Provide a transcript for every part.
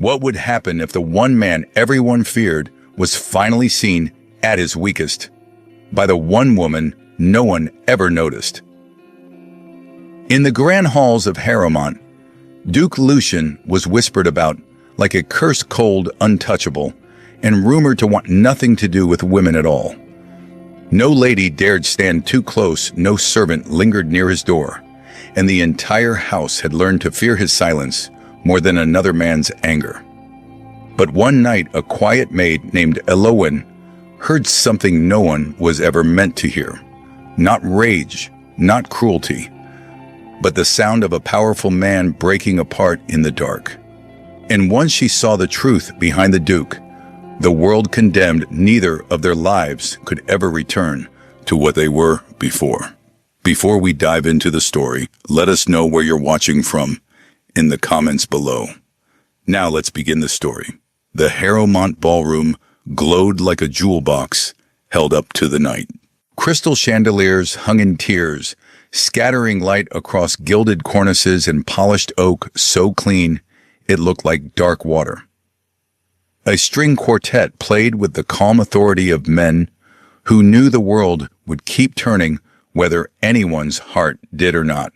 What would happen if the one man everyone feared was finally seen at his weakest by the one woman no one ever noticed? In the grand halls of Harrowmont, Duke Lucian was whispered about like a cursed cold untouchable and rumored to want nothing to do with women at all. No lady dared stand too close, no servant lingered near his door, and the entire house had learned to fear his silence more than another man's anger. But one night, a quiet maid named Elowen heard something no one was ever meant to hear. Not rage, not cruelty, but the sound of a powerful man breaking apart in the dark. And once she saw the truth behind the Duke, the world condemned neither of their lives could ever return to what they were before. Before we dive into the story, let us know where you're watching from in the comments below. Now let's begin the story. The Harrowmont ballroom glowed like a jewel box held up to the night. Crystal chandeliers hung in tiers, scattering light across gilded cornices and polished oak so clean it looked like dark water. A string quartet played with the calm authority of men who knew the world would keep turning whether anyone's heart did or not.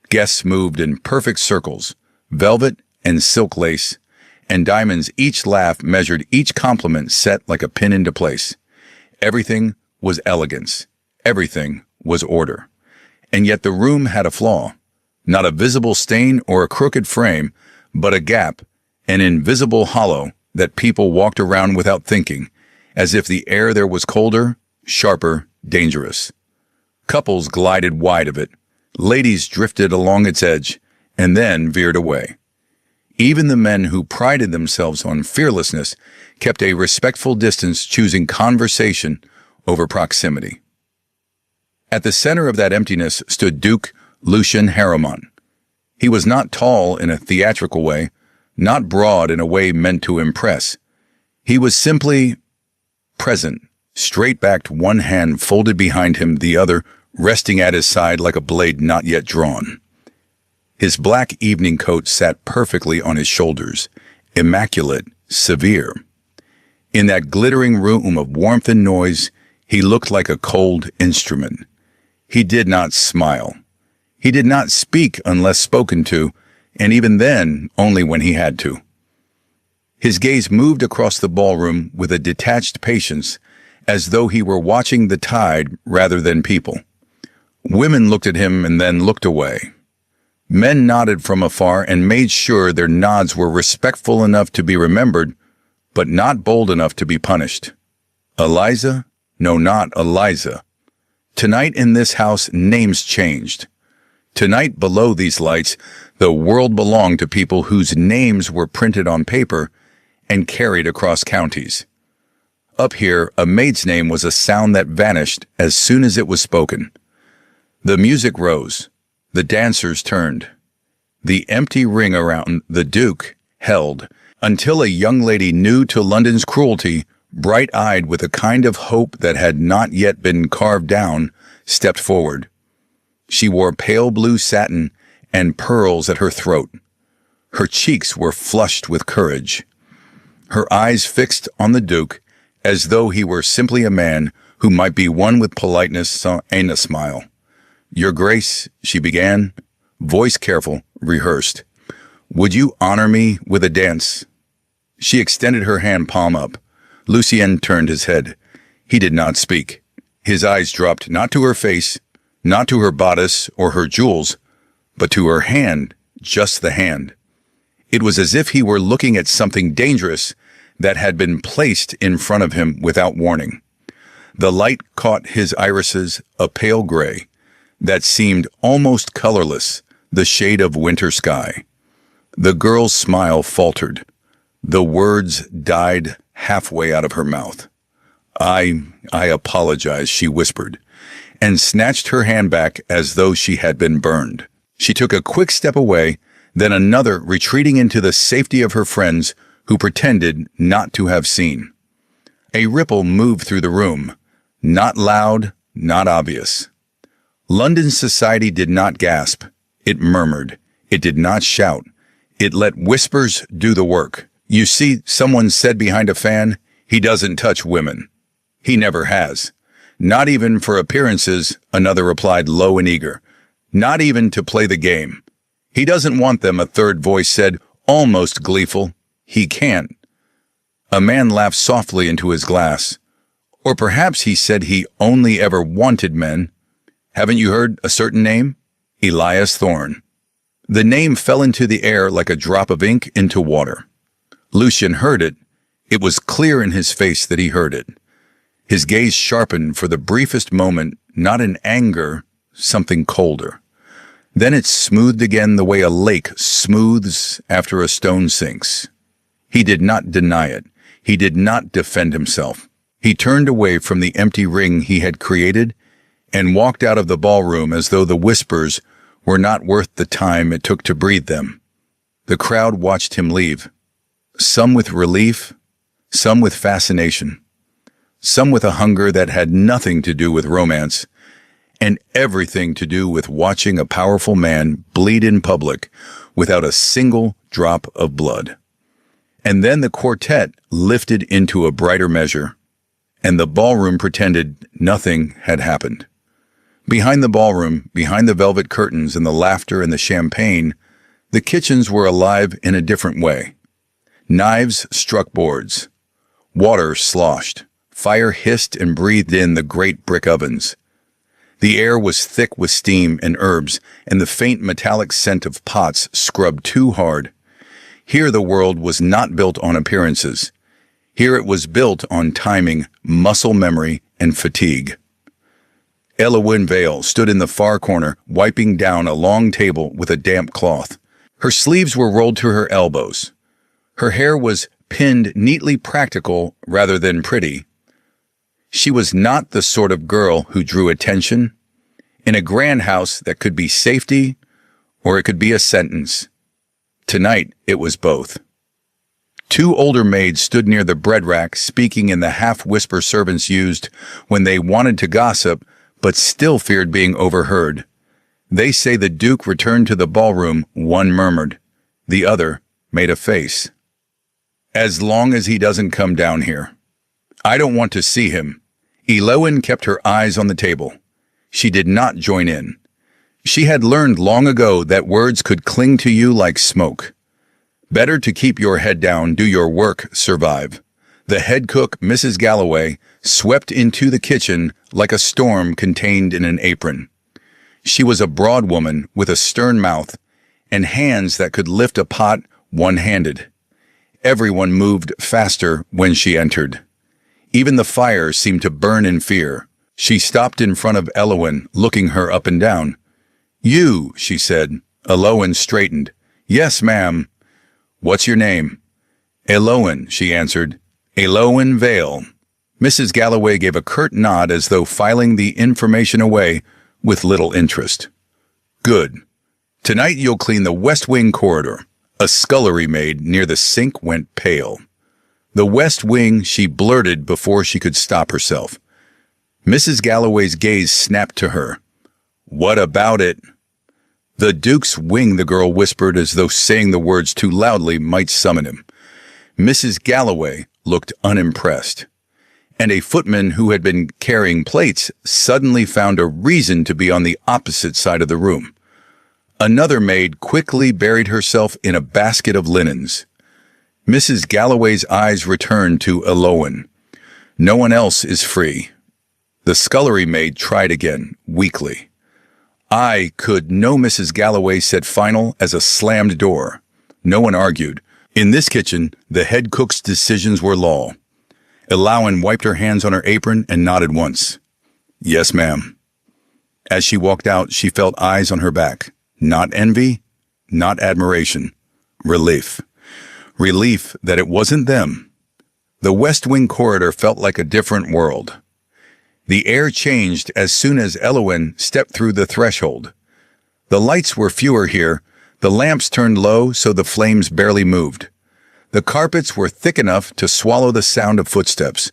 Guests moved in perfect circles, velvet and silk lace, and diamonds. Each laugh measured, each compliment set like a pin into place. Everything was elegance. Everything was order. And yet the room had a flaw. Not a visible stain or a crooked frame, but a gap, an invisible hollow that people walked around without thinking, as if the air there was colder, sharper, dangerous. Couples glided wide of it. Ladies drifted along its edge and then veered away. Even the men who prided themselves on fearlessness kept a respectful distance, choosing conversation over proximity. At the center of that emptiness stood Duke Lucian Harrowmont. He was not tall in a theatrical way, not broad in a way meant to impress. He was simply present, straight-backed, one hand folded behind him, the other resting at his side like a blade not yet drawn. His black evening coat sat perfectly on his shoulders, immaculate, severe. In that glittering room of warmth and noise, he looked like a cold instrument. He did not smile. He did not speak unless spoken to, and even then, only when he had to. His gaze moved across the ballroom with a detached patience, as though he were watching the tide rather than people. Women looked at him and then looked away. Men nodded from afar and made sure their nods were respectful enough to be remembered, but not bold enough to be punished. Eliza? No, not Eliza. Tonight in this house, names changed. Tonight, below these lights, the world belonged to people whose names were printed on paper and carried across counties. Up here, a maid's name was a sound that vanished as soon as it was spoken. The music rose. The dancers turned. The empty ring around the Duke held until a young lady new to London's cruelty, bright-eyed with a kind of hope that had not yet been carved down, stepped forward. She wore pale blue satin and pearls at her throat. Her cheeks were flushed with courage. Her eyes fixed on the Duke as though he were simply a man who might be won with politeness and a smile. "Your Grace," she began, voice careful, rehearsed. "Would you honor me with a dance?" She extended her hand, palm up. Lucien turned his head. He did not speak. His eyes dropped not to her face, not to her bodice or her jewels, but to her hand, just the hand. It was as if he were looking at something dangerous that had been placed in front of him without warning. The light caught his irises, a pale gray, that seemed almost colorless, the shade of winter sky. The girl's smile faltered. The words died halfway out of her mouth. I apologize," she whispered, and snatched her hand back as though she had been burned. She took a quick step away, then another, retreating into the safety of her friends who pretended not to have seen. A ripple moved through the room, not loud, not obvious. London society did not gasp. It murmured. It did not shout. It let whispers do the work. You see, someone said behind a fan, he doesn't touch women. He never has. Not even for appearances, another replied low and eager. Not even to play the game. He doesn't want them, a third voice said, almost gleeful. He can't. A man laughed softly into his glass. Or perhaps he said he only ever wanted men. Haven't you heard a certain name? Elias Thorne. The name fell into the air like a drop of ink into water. Lucian heard it. It was clear in his face that he heard it. His gaze sharpened for the briefest moment, not in anger, something colder. Then it smoothed again the way a lake smooths after a stone sinks. He did not deny it. He did not defend himself. He turned away from the empty ring he had created and walked out of the ballroom as though the whispers were not worth the time it took to breathe them. The crowd watched him leave, some with relief, some with fascination, some with a hunger that had nothing to do with romance, and everything to do with watching a powerful man bleed in public without a single drop of blood. And then the quartet lifted into a brighter measure, and the ballroom pretended nothing had happened. Behind the ballroom, behind the velvet curtains and the laughter and the champagne, the kitchens were alive in a different way. Knives struck boards. Water sloshed. Fire hissed and breathed in the great brick ovens. The air was thick with steam and herbs, and the faint metallic scent of pots scrubbed too hard. Here the world was not built on appearances. Here it was built on timing, muscle memory, and fatigue. Elowen Vale stood in the far corner, wiping down a long table with a damp cloth. Her sleeves were rolled to her elbows. Her hair was pinned neatly practical rather than pretty. She was not the sort of girl who drew attention. In a grand house that could be safety, or it could be a sentence. Tonight, it was both. Two older maids stood near the bread rack, speaking in the half-whisper servants used when they wanted to gossip, but still feared being overheard. They say the Duke returned to the ballroom, one murmured. The other made a face. As long as he doesn't come down here. I don't want to see him. Elowen kept her eyes on the table. She did not join in. She had learned long ago that words could cling to you like smoke. Better to keep your head down, do your work, survive. The head cook, Mrs. Galloway, swept into the kitchen like a storm contained in an apron. She was a broad woman with a stern mouth and hands that could lift a pot one-handed. Everyone moved faster when she entered. Even the fire seemed to burn in fear. She stopped in front of Elowen, looking her up and down. You, she said. Elowen straightened. Yes, ma'am. What's your name? Elowen, she answered. Elowen Vale. Mrs. Galloway gave a curt nod as though filing the information away with little interest. Good. Tonight you'll clean the West Wing corridor. A scullery maid near the sink went pale. The West Wing, she blurted before she could stop herself. Mrs. Galloway's gaze snapped to her. What about it? The Duke's wing, the girl whispered as though saying the words too loudly might summon him. Mrs. Galloway looked unimpressed. And a footman who had been carrying plates suddenly found a reason to be on the opposite side of the room. Another maid quickly buried herself in a basket of linens. Mrs. Galloway's eyes returned to Elowen. No one else is free. The scullery maid tried again, weakly. I could, no, Mrs. Galloway said final as a slammed door. No one argued. In this kitchen, the head cook's decisions were law. Elowen wiped her hands on her apron and nodded once. Yes, ma'am. As she walked out, she felt eyes on her back. Not envy, not admiration. Relief. Relief that it wasn't them. The West Wing corridor felt like a different world. The air changed as soon as Elowen stepped through the threshold. The lights were fewer here. The lamps turned low so the flames barely moved. The carpets were thick enough to swallow the sound of footsteps.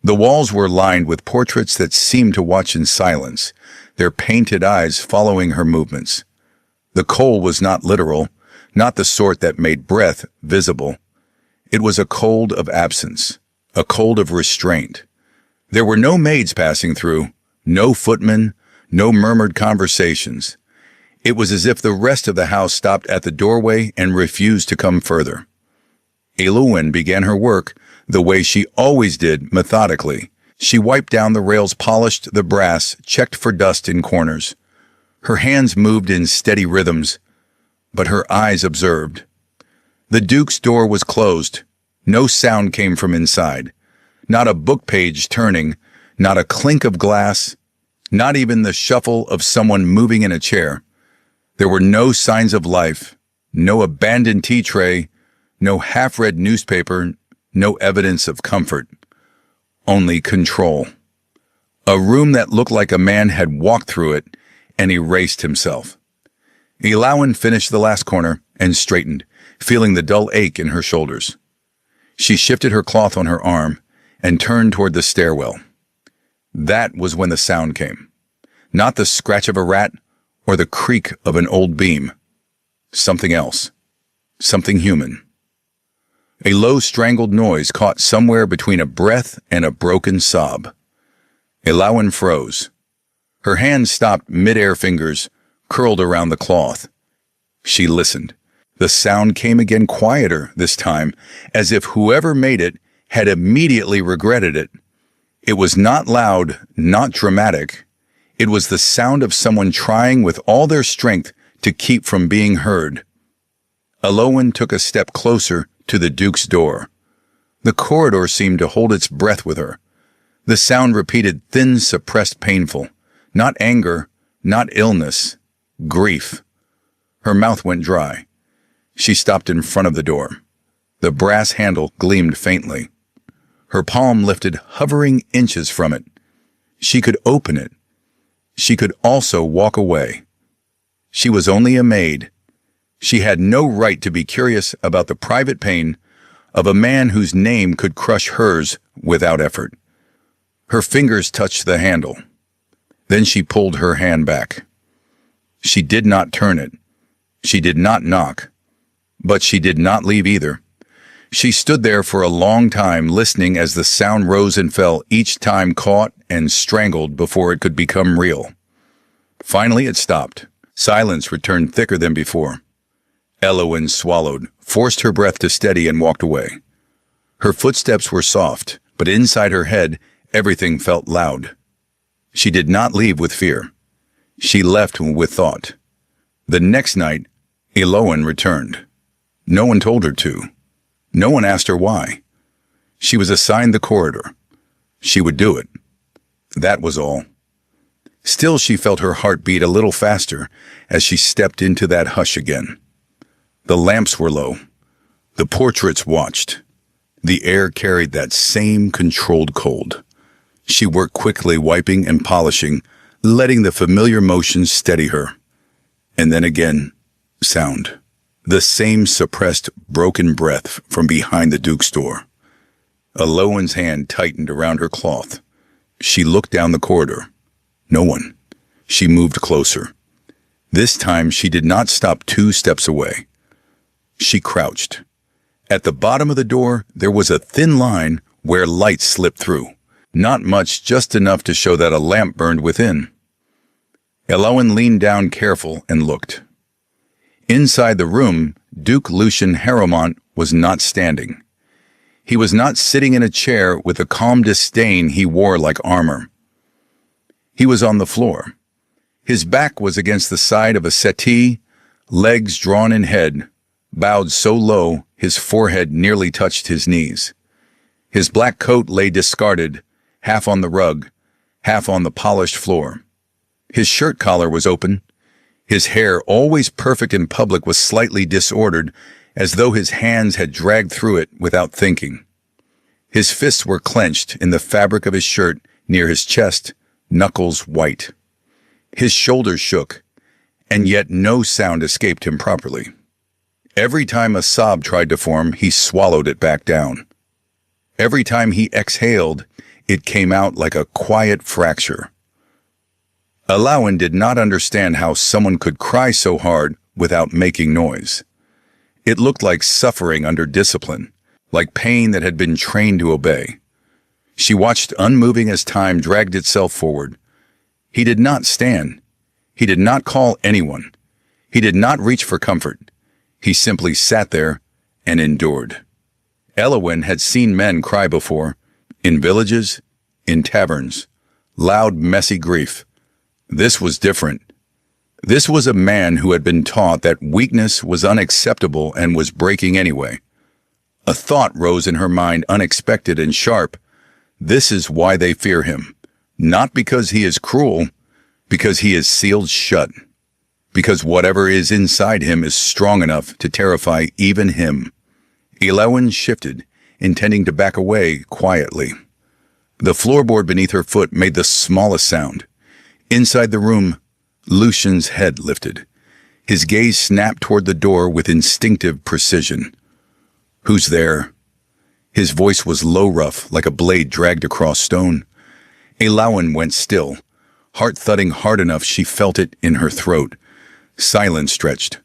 The walls were lined with portraits that seemed to watch in silence, their painted eyes following her movements. The coal was not literal, not the sort that made breath visible. It was a cold of absence, a cold of restraint. There were no maids passing through, no footmen, no murmured conversations. It was as if the rest of the house stopped at the doorway and refused to come further. Elowyn began her work the way she always did, methodically. She wiped down the rails, polished the brass, checked for dust in corners. Her hands moved in steady rhythms, but her eyes observed. The Duke's door was closed. No sound came from inside. Not a book page turning, not a clink of glass, not even the shuffle of someone moving in a chair. There were no signs of life, no abandoned tea tray, no half-read newspaper, no evidence of comfort. Only control. A room that looked like a man had walked through it and erased himself. Elowyn finished the last corner and straightened, feeling the dull ache in her shoulders. She shifted her cloth on her arm and turned toward the stairwell. That was when the sound came. Not the scratch of a rat or the creak of an old beam. Something else. Something human. A low, strangled noise caught somewhere between a breath and a broken sob. Elowyn froze. Her hands stopped, mid-air fingers curled around the cloth. She listened. The sound came again, quieter this time, as if whoever made it had immediately regretted it. It was not loud, not dramatic. It was the sound of someone trying with all their strength to keep from being heard. Elowyn took a step closer to the Duke's door. The corridor seemed to hold its breath with her. The sound repeated, thin, suppressed, painful. Not anger, not illness, grief. Her mouth went dry. She stopped in front of the door. The brass handle gleamed faintly. Her palm lifted, hovering inches from it. She could open it. She could also walk away. She was only a maid. She had no right to be curious about the private pain of a man whose name could crush hers without effort. Her fingers touched the handle. Then she pulled her hand back. She did not turn it. She did not knock. But she did not leave either. She stood there for a long time, listening as the sound rose and fell, each time caught and strangled before it could become real. Finally it stopped. Silence returned thicker than before. Elowyn swallowed, forced her breath to steady, and walked away. Her footsteps were soft, but inside her head, everything felt loud. She did not leave with fear. She left with thought. The next night, Elowyn returned. No one told her to. No one asked her why. She was assigned the corridor. She would do it. That was all. Still, she felt her heart beat a little faster as she stepped into that hush again. The lamps were low. The portraits watched. The air carried that same controlled cold. She worked quickly, wiping and polishing, letting the familiar motions steady her. And then again, sound. The same suppressed, broken breath from behind the Duke's door. Elowyn's hand tightened around her cloth. She looked down the corridor. No one. She moved closer. This time she did not stop 2 steps away. She crouched. At the bottom of the door, there was a thin line where light slipped through. Not much, just enough to show that a lamp burned within. Elowyn leaned down careful and looked. Inside the room, Duke Lucian Harrowmont was not standing. He was not sitting in a chair with the calm disdain he wore like armor. He was on the floor. His back was against the side of a settee, legs drawn in head, bowed so low his forehead nearly touched his knees. His black coat lay discarded, half on the rug, half on the polished floor. His shirt collar was open. His hair, always perfect in public, was slightly disordered, as though his hands had dragged through it without thinking. His fists were clenched in the fabric of his shirt near his chest, knuckles white. His shoulders shook, and yet no sound escaped him properly. Every time a sob tried to form, he swallowed it back down. Every time he exhaled, it came out like a quiet fracture. Elowyn did not understand how someone could cry so hard without making noise. It looked like suffering under discipline, like pain that had been trained to obey. She watched unmoving as time dragged itself forward. He did not stand. He did not call anyone. He did not reach for comfort. He simply sat there and endured. Elowin had seen men cry before, in villages, in taverns, loud, messy grief. This was different. This was a man who had been taught that weakness was unacceptable and was breaking anyway. A thought rose in her mind, unexpected and sharp. This is why they fear him. Not because he is cruel, because he is sealed shut. Because whatever is inside him is strong enough to terrify even him. Elowin shifted, intending to back away quietly. The floorboard beneath her foot made the smallest sound. Inside the room, Lucian's head lifted. His gaze snapped toward the door with instinctive precision. "Who's there?" His voice was low, rough, like a blade dragged across stone. Elowin went still, heart thudding hard enough she felt it in her throat. Silence stretched.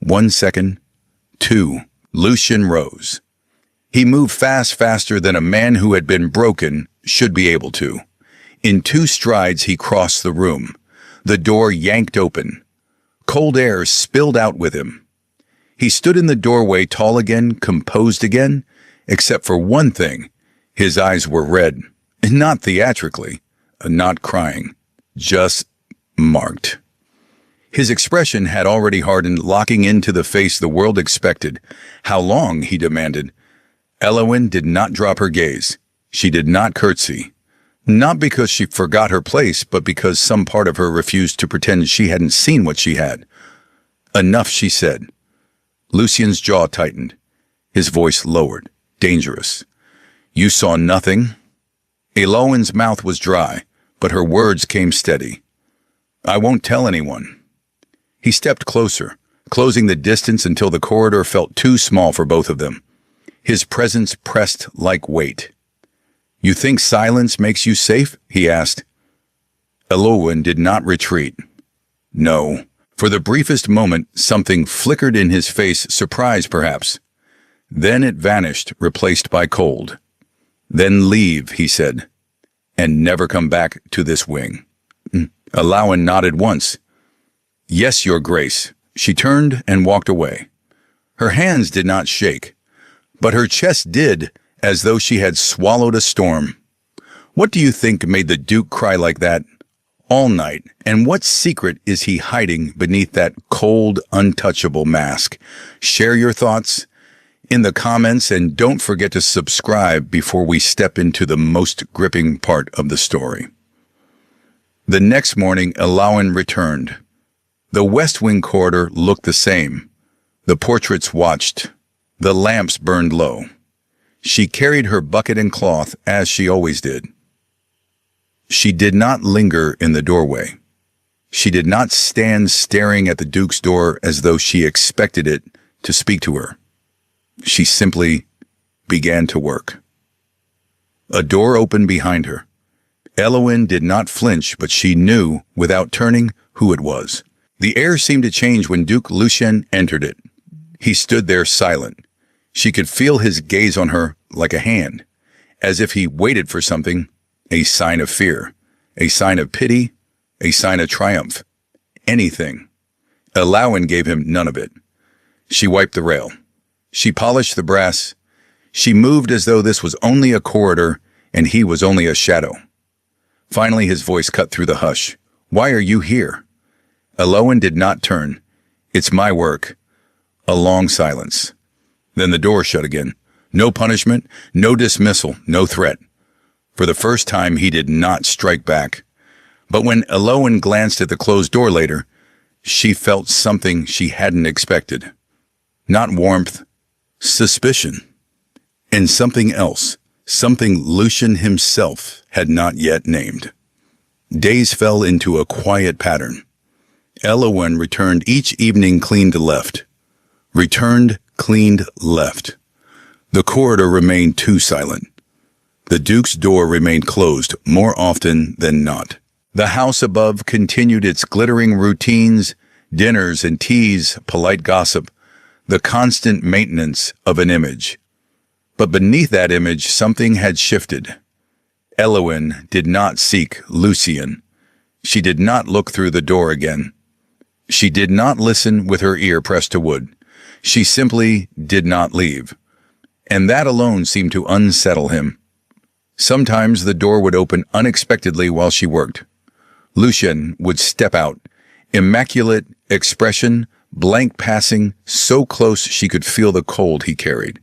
1 second, 2. Lucian rose. He moved faster than a man who had been broken should be able to. In 2 strides he crossed the room. The door yanked open. Cold air spilled out with him. He stood in the doorway, tall again, composed again, except for one thing. His eyes were red, not theatrically, not crying, just marked. His expression had already hardened, locking into the face the world expected. "How long?" he demanded. Elowin did not drop her gaze. She did not curtsy. Not because she forgot her place, but because some part of her refused to pretend she hadn't seen what she had. "Enough," she said. Lucian's jaw tightened. His voice lowered. Dangerous. "You saw nothing?" Elowin's mouth was dry, but her words came steady. "I won't tell anyone." He stepped closer, closing the distance until the corridor felt too small for both of them. His presence pressed like weight. "You think silence makes you safe?" he asked. Elowin did not retreat. No. For the briefest moment, something flickered in his face, surprise perhaps. Then it vanished, replaced by cold. "Then leave," he said, "and never come back to this wing." Elowin nodded once. "Yes, Your Grace." She turned and walked away. Her hands did not shake, but her chest did, as though she had swallowed a storm. What do you think made the Duke cry like that all night, and what secret is he hiding beneath that cold, untouchable mask? Share your thoughts in the comments, and don't forget to subscribe before we step into the most gripping part of the story. The next morning, Elowin returned. The West Wing corridor looked the same. The portraits watched. The lamps burned low. She carried her bucket and cloth as she always did. She did not linger in the doorway. She did not stand staring at the Duke's door as though she expected it to speak to her. She simply began to work. A door opened behind her. Elowin did not flinch, but she knew, without turning, who it was. The air seemed to change when Duke Lucien entered it. He stood there silent. She could feel his gaze on her like a hand, as if he waited for something, a sign of fear, a sign of pity, a sign of triumph. Anything. Elowin gave him none of it. She wiped the rail. She polished the brass. She moved as though this was only a corridor and he was only a shadow. Finally, his voice cut through the hush. "Why are you here?" Elowin did not turn. "It's my work." A long silence. Then the door shut again. No punishment, no dismissal, no threat. For the first time, he did not strike back. But when Elowin glanced at the closed door later, she felt something she hadn't expected. Not warmth, suspicion. And something else, something Lucian himself had not yet named. Days fell into a quiet pattern. Elowin returned each evening, cleaned left. Returned, cleaned, left. The corridor remained too silent. The Duke's door remained closed more often than not. The house above continued its glittering routines, dinners and teas, polite gossip. the constant maintenance of an image. But beneath that image, something had shifted. Elowen did not seek Lucien. She did not look through the door again. She did not listen with her ear pressed to wood. She simply did not leave. And that alone seemed to unsettle him. Sometimes the door would open unexpectedly while she worked. Lucien would step out, immaculate expression, blank passing, so close she could feel the cold he carried.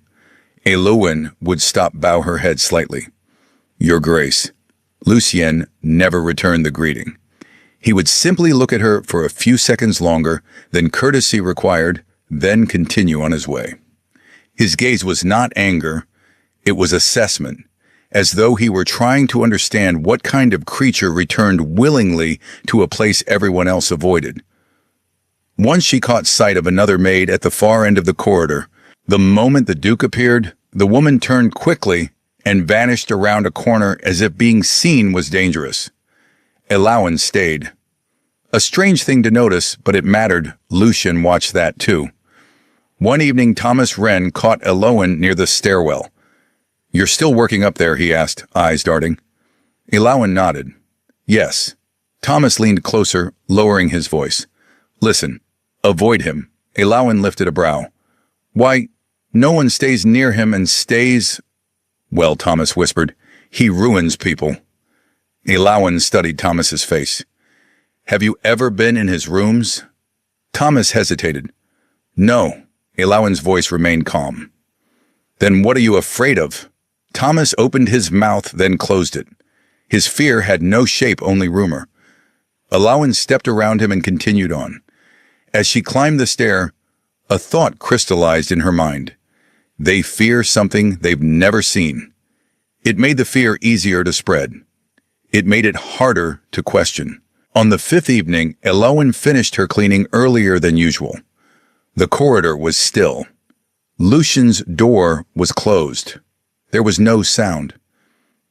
Elowen would bow her head slightly. Your Grace. Lucien never returned the greeting. He would simply look at her for a few seconds longer, then courtesy required, then continue on his way. His gaze was not anger, it was assessment, as though he were trying to understand what kind of creature returned willingly to a place everyone else avoided. Once she caught sight of another maid at the far end of the corridor. The moment the Duke appeared, the woman turned quickly and vanished around a corner as if being seen was dangerous. Elowen stayed. A strange thing to notice, but it mattered. Lucien watched that too. One evening, Thomas Wren caught Elowen near the stairwell. You're still working up there, he asked, eyes darting. Elowen nodded. Yes. Thomas leaned closer, lowering his voice. Listen, avoid him. Elowen lifted a brow. Why, no one stays near him and stays... Well, Thomas whispered, he ruins people. Elowen studied Thomas's face. Have you ever been in his rooms? Thomas hesitated. No. Elowen's voice remained calm. Then what are you afraid of? Thomas opened his mouth, then closed it. His fear had no shape, only rumor. Elowen stepped around him and continued on. As she climbed the stair, a thought crystallized in her mind. They fear something they've never seen. It made the fear easier to spread. It made it harder to question. On the fifth evening, Elowen finished her cleaning earlier than usual. The corridor was still. Lucien's door was closed. There was no sound.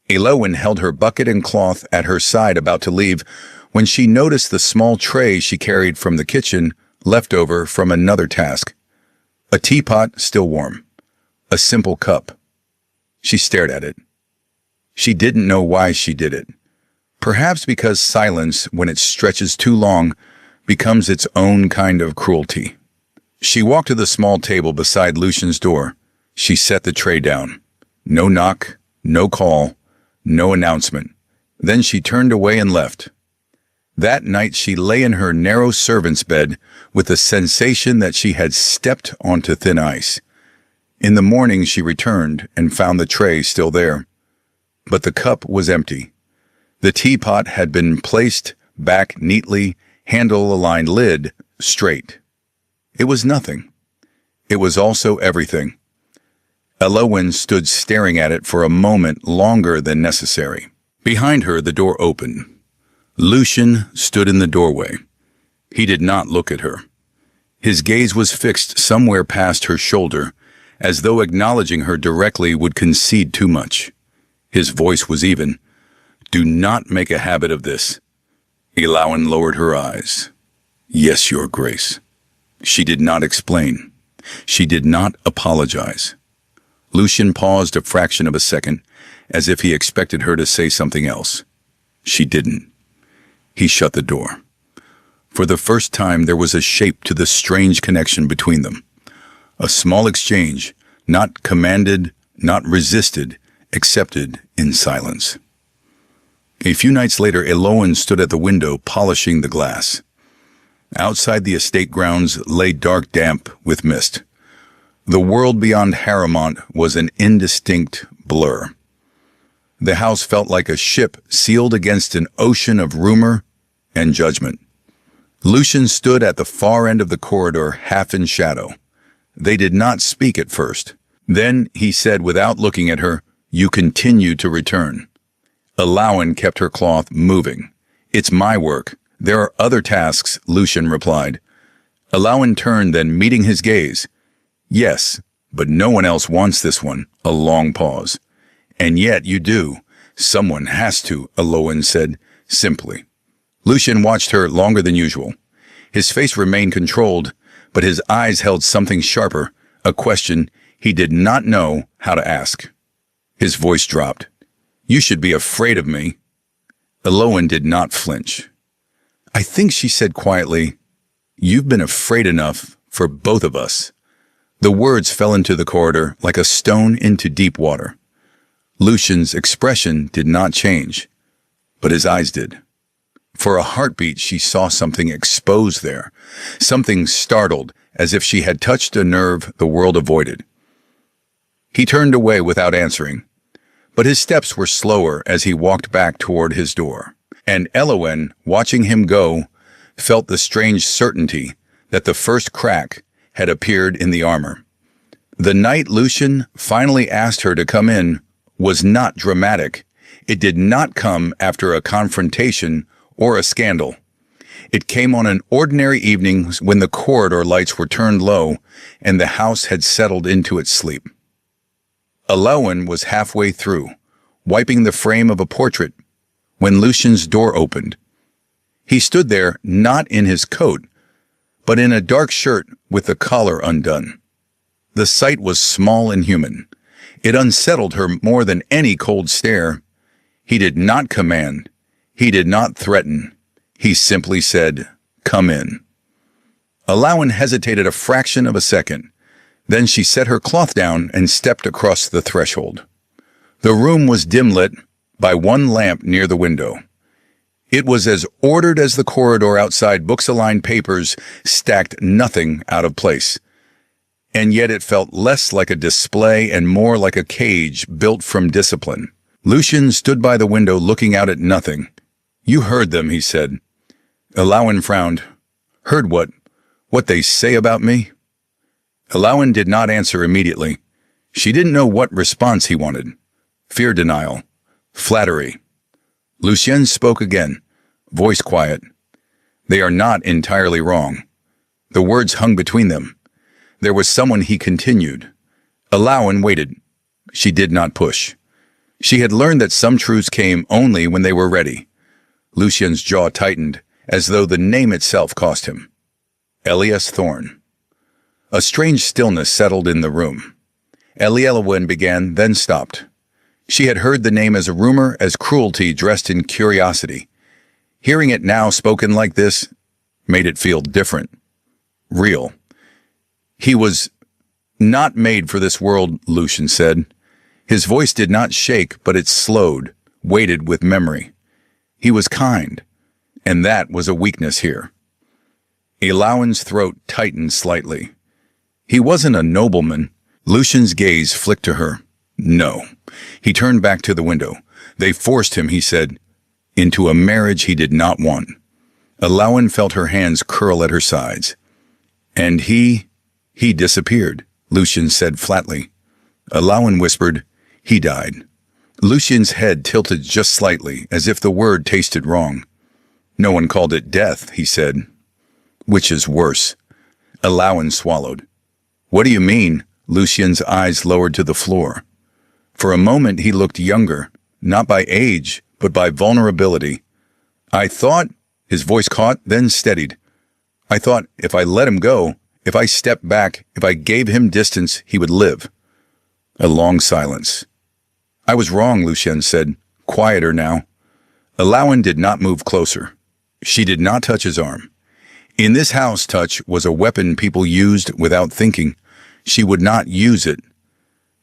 Elowen held her bucket and cloth at her side about to leave when she noticed the small tray she carried from the kitchen, left over from another task. A teapot still warm. A simple cup. She stared at it. She didn't know why she did it. Perhaps because silence, when it stretches too long, becomes its own kind of cruelty. She walked to the small table beside Lucien's door. She set the tray down. No knock, no call, no announcement. Then she turned away and left. That night she lay in her narrow servant's bed with the sensation that she had stepped onto thin ice. In the morning she returned and found the tray still there. But the cup was empty. The teapot had been placed back neatly, handle-aligned lid straight. It was nothing. It was also everything. Elowen stood staring at it for a moment longer than necessary. Behind her, the door opened. Lucien stood in the doorway. He did not look at her. His gaze was fixed somewhere past her shoulder, as though acknowledging her directly would concede too much. His voice was even. Do not make a habit of this. Elowen lowered her eyes. Yes, Your Grace. She did not explain. She did not apologize. Lucien paused a fraction of a second, as if he expected her to say something else. She didn't. He shut the door. For the first time, there was a shape to the strange connection between them. A small exchange, not commanded, not resisted, accepted in silence. A few nights later, Elowen stood at the window, polishing the glass. Outside the estate grounds lay dark damp with mist. The world beyond Harrowmont was an indistinct blur. The house felt like a ship sealed against an ocean of rumor and judgment. Lucien stood at the far end of the corridor, half in shadow. They did not speak at first. Then he said without looking at her, You continue to return. Elowen kept her cloth moving. It's my work. There are other tasks, Lucien replied. Elowen turned, then meeting his gaze. Yes, but no one else wants this one. A long pause. And yet you do. Someone has to, Elowen said, simply. Lucien watched her longer than usual. His face remained controlled, but his eyes held something sharper, a question he did not know how to ask. His voice dropped. "You should be afraid of me." Elowen did not flinch. "I think," she said quietly, "you've been afraid enough for both of us." The words fell into the corridor like a stone into deep water. Lucian's expression did not change, but his eyes did. For a heartbeat, she saw something exposed there, something startled, as if she had touched a nerve the world avoided. He turned away without answering, but his steps were slower as he walked back toward his door. And Elowen, watching him go, felt the strange certainty that the first crack had appeared in the armor. The night Lucian finally asked her to come in was not dramatic. It did not come after a confrontation or a scandal. It came on an ordinary evening when the corridor lights were turned low and the house had settled into its sleep. Elowen was halfway through, wiping the frame of a portrait, when Lucian's door opened. He stood there not in his coat, but in a dark shirt with the collar undone. The sight was small and human. It unsettled her more than any cold stare. He did not command. He did not threaten. He simply said, "Come in." Elowen hesitated a fraction of a second. Then she set her cloth down and stepped across the threshold. The room was dim-lit by one lamp near the window. It was as ordered as the corridor outside. Books-aligned papers stacked nothing out of place. And yet it felt less like a display and more like a cage built from discipline. Lucian stood by the window looking out at nothing. "You heard them," he said. Elowen frowned. "Heard what? What they say about me?" Elowen did not answer immediately. She didn't know what response he wanted. Fear denial. Flattery. Lucien spoke again, voice quiet. "They are not entirely wrong." The words hung between them. There was someone, he continued. Elowen waited. She did not push. She had learned that some truths came only when they were ready. Lucien's jaw tightened, as though the name itself cost him. Elias Thorne. A strange stillness settled in the room. Elowen began, then stopped. She had heard the name as a rumor, as cruelty dressed in curiosity. Hearing it now spoken like this made it feel different. Real. "He was not made for this world," Lucian said. His voice did not shake, but it slowed, weighted with memory. He was kind, and that was a weakness here. Elowen's throat tightened slightly. He wasn't a nobleman. Lucian's gaze flicked to her. No. He turned back to the window. They forced him, he said, into a marriage he did not want. Elowen felt her hands curl at her sides. "And he disappeared," Lucian said flatly. Elowen whispered, "He died." Lucian's head tilted just slightly, as if the word tasted wrong. "No one called it death," he said. "Which is worse?" Elowen swallowed. "What do you mean?" Lucian's eyes lowered to the floor. For a moment he looked younger, not by age, but by vulnerability. "I thought," his voice caught, then steadied. "I thought if I let him go, if I stepped back, if I gave him distance, he would live." A long silence. "I was wrong," Lucian said, quieter now. Elowen did not move closer. She did not touch his arm. In this house, touch was a weapon people used without thinking. She would not use it.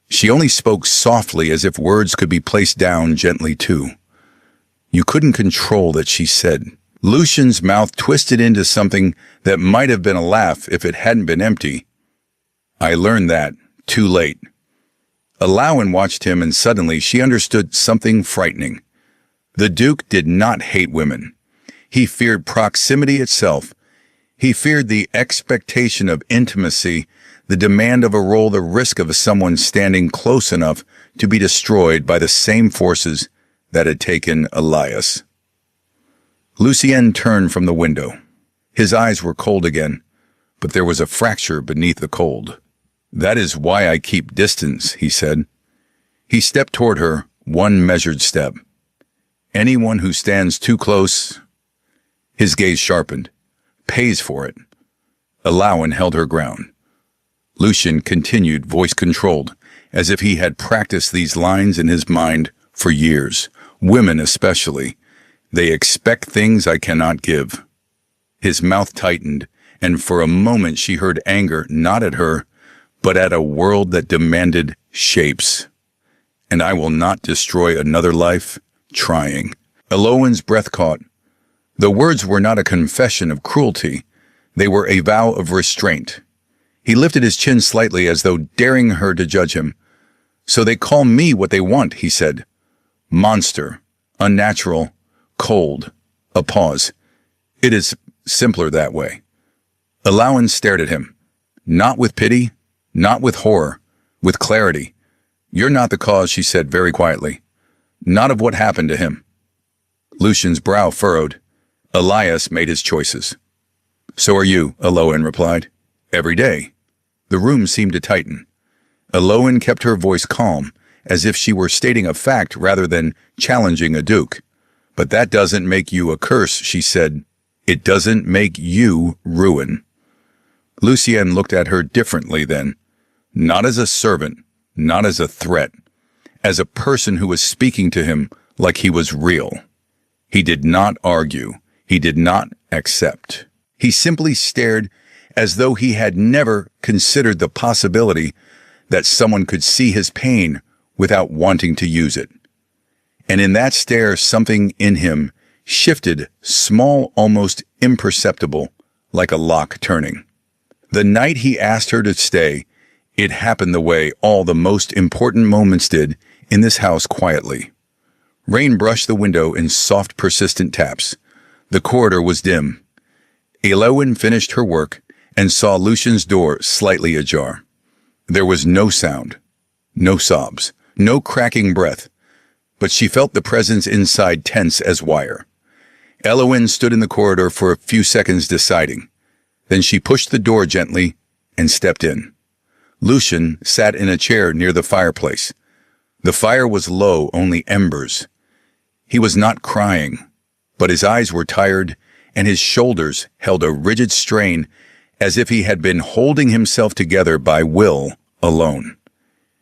She only spoke softly, as if words could be placed down gently too. "You couldn't control that," she said. Lucian's mouth twisted into something that might have been a laugh if it hadn't been empty. "I learned that too late." Elowen watched him, and suddenly she understood something frightening. The Duke did not hate women. He feared proximity itself. He feared the expectation of intimacy, the demand of a role, the risk of someone standing close enough to be destroyed by the same forces that had taken Elias. Lucien turned from the window. His eyes were cold again, but there was a fracture beneath the cold. "That is why I keep distance," he said. He stepped toward her, one measured step. "Anyone who stands too close," his gaze sharpened, "pays for it." Alawen held her ground. Lucian continued, voice-controlled, as if he had practiced these lines in his mind for years. Women especially. They expect things I cannot give. His mouth tightened, and for a moment she heard anger not at her, but at a world that demanded shapes. And I will not destroy another life trying. Alawen's breath caught. The words were not a confession of cruelty. They were a vow of restraint. He lifted his chin slightly as though daring her to judge him. So they call me what they want, he said. Monster, unnatural, cold. A pause. It is simpler that way. Alawen stared at him. Not with pity, not with horror, with clarity. You're not the cause, she said very quietly. Not of what happened to him. Lucian's brow furrowed. Elias made his choices. So are you, Alawen replied. Every day. The room seemed to tighten. Alawen kept her voice calm, as if she were stating a fact rather than challenging a duke. But that doesn't make you a curse, she said. It doesn't make you ruin. Lucien looked at her differently then. Not as a servant, not as a threat. As a person who was speaking to him like he was real. He did not argue. He did not accept. He simply stared as though he had never considered the possibility that someone could see his pain without wanting to use it. And in that stare, something in him shifted, small, almost imperceptible, like a lock turning. The night he asked her to stay, it happened the way all the most important moments did in this house quietly. Rain brushed the window in soft, persistent taps. The corridor was dim. Alawen finished her work and saw Lucian's door slightly ajar. There was no sound, no sobs, no cracking breath, but she felt the presence inside tense as wire. Alawen stood in the corridor for a few seconds deciding. Then she pushed the door gently and stepped in. Lucian sat in a chair near the fireplace. The fire was low, only embers. He was not crying, but his eyes were tired and his shoulders held a rigid strain as if he had been holding himself together by will alone.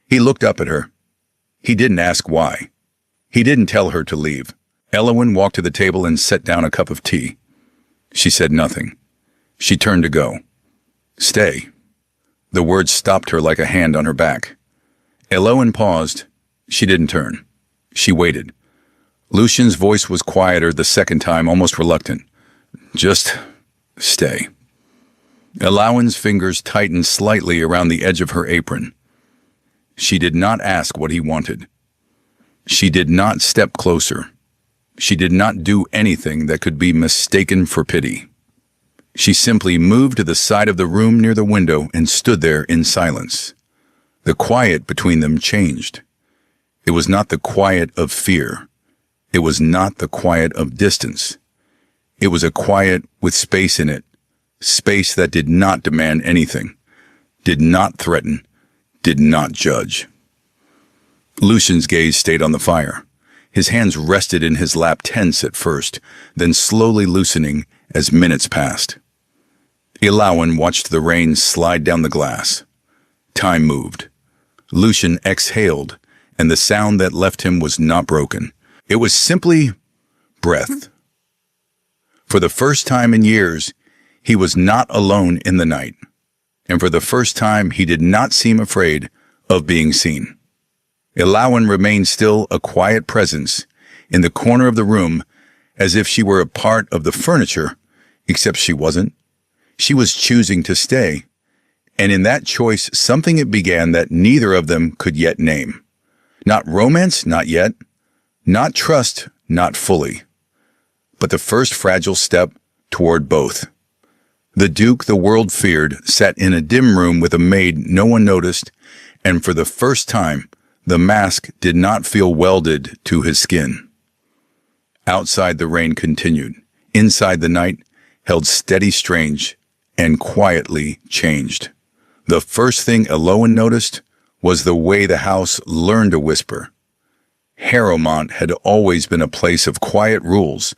He looked up at her. He didn't ask why. He didn't tell her to leave. Alawen walked to the table and set down a cup of tea. She said nothing. She turned to go. Stay. The words stopped her like a hand on her back. Alawen paused. She didn't turn. She waited. Lucian's voice was quieter the second time, almost reluctant. Just stay. Alawen's fingers tightened slightly around the edge of her apron. She did not ask what he wanted. She did not step closer. She did not do anything that could be mistaken for pity. She simply moved to the side of the room near the window and stood there in silence. The quiet between them changed. It was not the quiet of fear. It was not the quiet of distance. It was a quiet with space in it, space that did not demand anything, did not threaten, did not judge. Lucian's gaze stayed on the fire. His hands rested in his lap, tense at first, then slowly loosening as minutes passed. Alawen watched the rain slide down the glass. Time moved. Lucian exhaled, and the sound that left him was not broken. It was simply breath. For the first time in years, he was not alone in the night, and for the first time he did not seem afraid of being seen. Alawen remained still, a quiet presence, in the corner of the room, as if she were a part of the furniture, except she wasn't. She was choosing to stay, and in that choice something it began that neither of them could yet name. Not romance, not yet. Not trust, not fully. But the first fragile step toward both. The Duke the world feared sat in a dim room with a maid no one noticed, and for the first time, the mask did not feel welded to his skin. Outside the rain continued. Inside the night held steady, strange, and quietly changed. The first thing Alawen noticed was the way the house learned to whisper. Harrowmont had always been a place of quiet rules,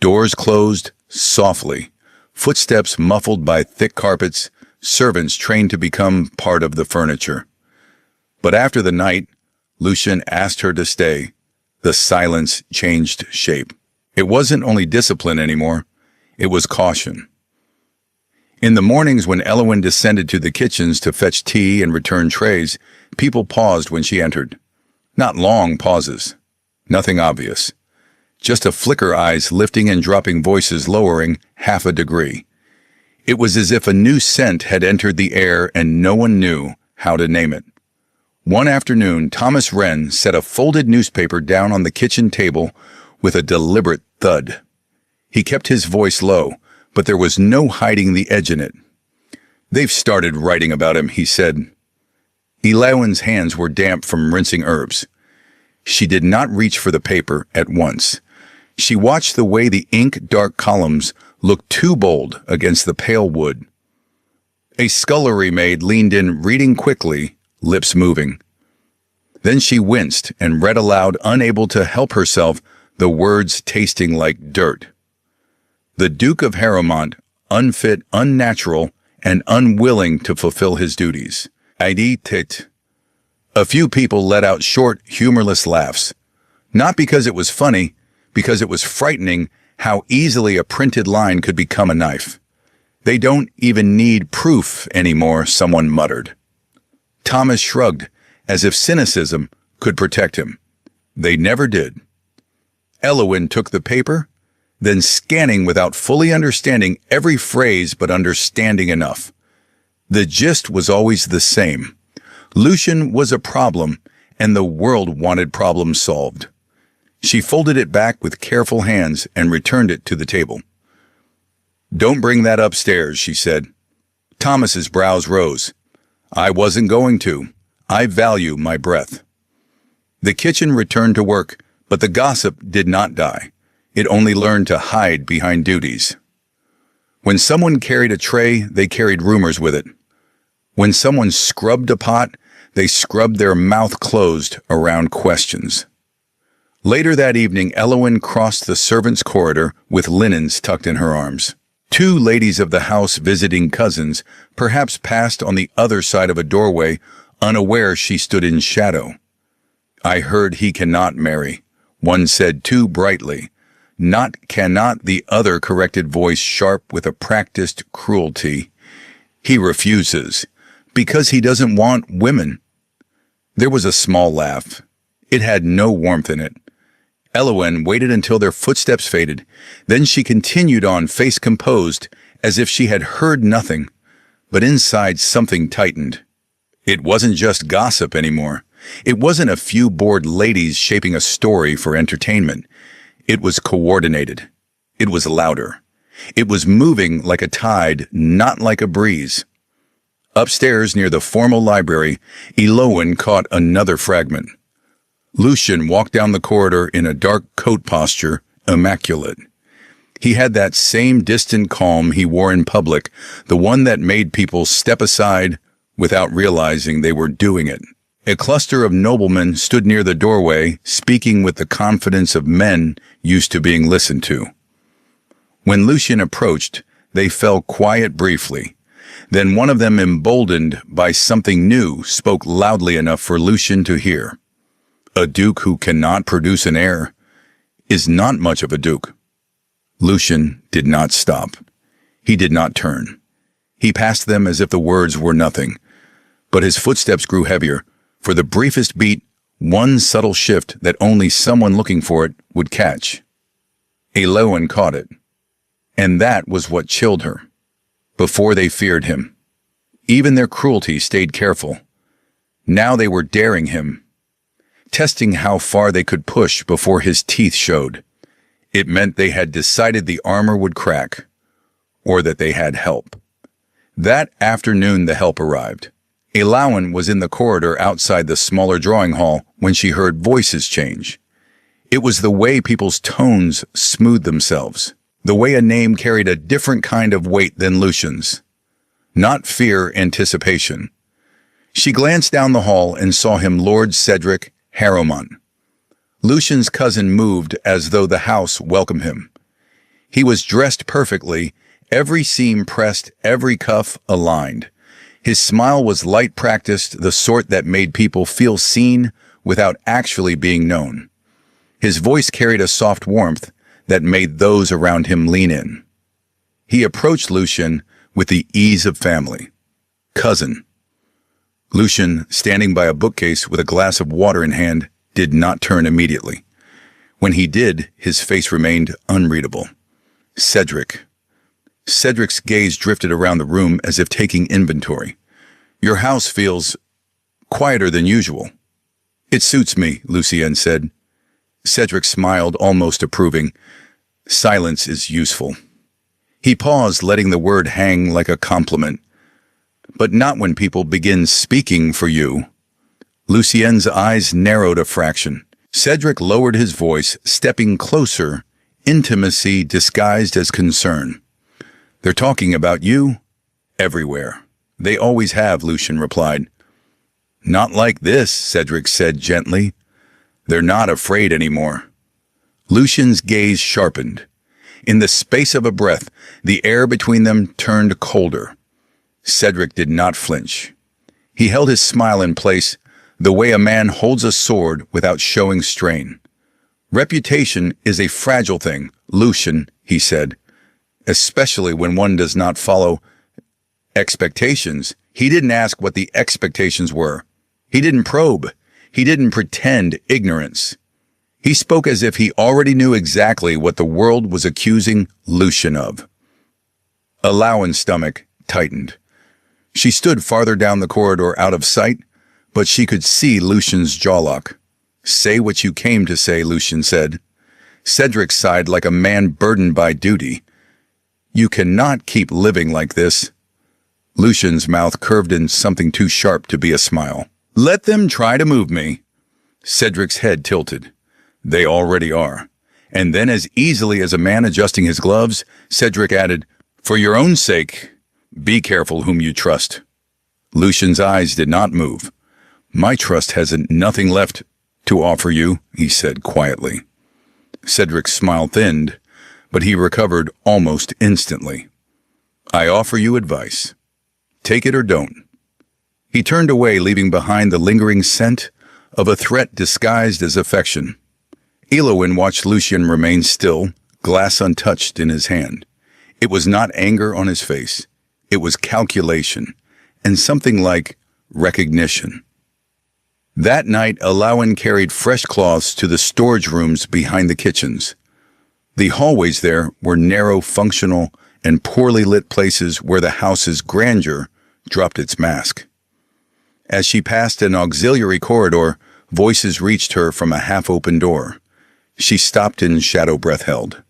doors closed softly, Footsteps muffled by thick carpets, servants trained to become part of the furniture. But after the night, Lucian asked her to stay. The silence changed shape. It wasn't only discipline anymore, it was caution. In the mornings when Elowen descended to the kitchens to fetch tea and return trays, people paused when she entered. Not long pauses. Nothing obvious. Just a flicker, eyes lifting and dropping, voices lowering half a degree. It was as if a new scent had entered the air and no one knew how to name it. One afternoon, Thomas Wren set a folded newspaper down on the kitchen table with a deliberate thud. He kept his voice low, but there was no hiding the edge in it. "They've started writing about him," he said. Elowen's hands were damp from rinsing herbs. She did not reach for the paper at once. She watched the way the ink-dark columns looked too bold against the pale wood. A scullery maid leaned in, reading quickly, lips moving. Then she winced and read aloud, unable to help herself, the words tasting like dirt. "The Duke of Harrowmont, unfit, unnatural, and unwilling to fulfill his duties. Id tit." A few people let out short, humorless laughs. Not because it was funny, because it was frightening how easily a printed line could become a knife. "They don't even need proof anymore," someone muttered. Thomas shrugged, as if cynicism could protect him. They never did. Elowen took the paper, then scanning without fully understanding every phrase but understanding enough. The gist was always the same. Lucian was a problem, and the world wanted problems solved. She folded it back with careful hands and returned it to the table. "Don't bring that upstairs," she said. Thomas's brows rose. "I wasn't going to. I value my breath." The kitchen returned to work, but the gossip did not die. It only learned to hide behind duties. When someone carried a tray, they carried rumors with it. When someone scrubbed a pot, they scrubbed their mouth closed around questions. Later that evening, Elowen crossed the servants' corridor with linens tucked in her arms. Two ladies of the house visiting cousins perhaps passed on the other side of a doorway, unaware she stood in shadow. "I heard he cannot marry," one said too brightly. "Not cannot," the other corrected, voice sharp with a practiced cruelty. "He refuses, because he doesn't want women." There was a small laugh. It had no warmth in it. Elowen waited until their footsteps faded. Then she continued on, face composed, as if she had heard nothing. But inside something tightened. It wasn't just gossip anymore. It wasn't a few bored ladies shaping a story for entertainment. It was coordinated. It was louder. It was moving like a tide, not like a breeze. Upstairs near the formal library, Elowen caught another fragment. Lucian walked down the corridor in a dark coat posture, immaculate. He had that same distant calm he wore in public, the one that made people step aside without realizing they were doing it. A cluster of noblemen stood near the doorway, speaking with the confidence of men used to being listened to. When Lucian approached, they fell quiet briefly. Then one of them, emboldened by something new, spoke loudly enough for Lucian to hear. "A duke who cannot produce an heir is not much of a duke." Lucian did not stop. He did not turn. He passed them as if the words were nothing. But his footsteps grew heavier. For the briefest beat, one subtle shift that only someone looking for it would catch. Elowen caught it. And that was what chilled her. Before they feared him. Even their cruelty stayed careful. Now they were daring him. Testing how far they could push before his teeth showed. It meant they had decided the armor would crack, or that they had help. That afternoon the help arrived. Elowen was in the corridor outside the smaller drawing hall when she heard voices change. It was the way people's tones smoothed themselves, the way a name carried a different kind of weight than Lucian's. Not fear, anticipation. She glanced down the hall and saw him, Lord Cedric Harrowmont. Lucian's cousin moved as though the house welcomed him. He was dressed perfectly, Every seam pressed, every cuff aligned. His smile was light practiced, the sort that made people feel seen without actually being known. His voice carried a soft warmth that made those around him lean in. He approached Lucien with the ease of family. "Cousin." Lucien, standing by a bookcase with a glass of water in hand, did not turn immediately. When he did, his face remained unreadable. "Cedric." Cedric's gaze drifted around the room as if taking inventory. "Your house feels quieter than usual." "It suits me," Lucien said. Cedric smiled, almost approving. "Silence is useful." He paused, letting the word hang like a compliment. "But not when people begin speaking for you." Lucien's eyes narrowed a fraction. Cedric lowered his voice, stepping closer, intimacy disguised as concern. "They're talking about you everywhere." "They always have," Lucien replied. "Not like this," Cedric said gently. "They're not afraid anymore." Lucien's gaze sharpened. In the space of a breath, the air between them turned colder. Cedric did not flinch. He held his smile in place, the way a man holds a sword without showing strain. "Reputation is a fragile thing, Lucien," he said, "especially when one does not follow expectations." He didn't ask what the expectations were. He didn't probe. He didn't pretend ignorance. He spoke as if he already knew exactly what the world was accusing Lucien of. Alaoin's stomach tightened. She stood farther down the corridor out of sight, but she could see Lucien's jaw lock. "Say what you came to say," Lucien said. Cedric sighed like a man burdened by duty. "You cannot keep living like this." Lucien's mouth curved in something too sharp to be a smile. "Let them try to move me." Cedric's head tilted. "They already are." And then, as easily as a man adjusting his gloves, Cedric added, "For your own sake, be careful whom you trust." Lucien's eyes did not move. "My trust has nothing left to offer you," he said quietly. Cedric's smile thinned, but he recovered almost instantly. "I offer you advice. Take it or don't." He turned away, leaving behind the lingering scent of a threat disguised as affection. Eloin watched Lucien remain still, glass untouched in his hand. It was not anger on his face. It was calculation, and something like recognition. That night, Alaoin carried fresh cloths to the storage rooms behind the kitchens. The hallways there were narrow, functional, and poorly lit places where the house's grandeur dropped its mask. As she passed an auxiliary corridor, voices reached her from a half-open door. She stopped in shadow breath held.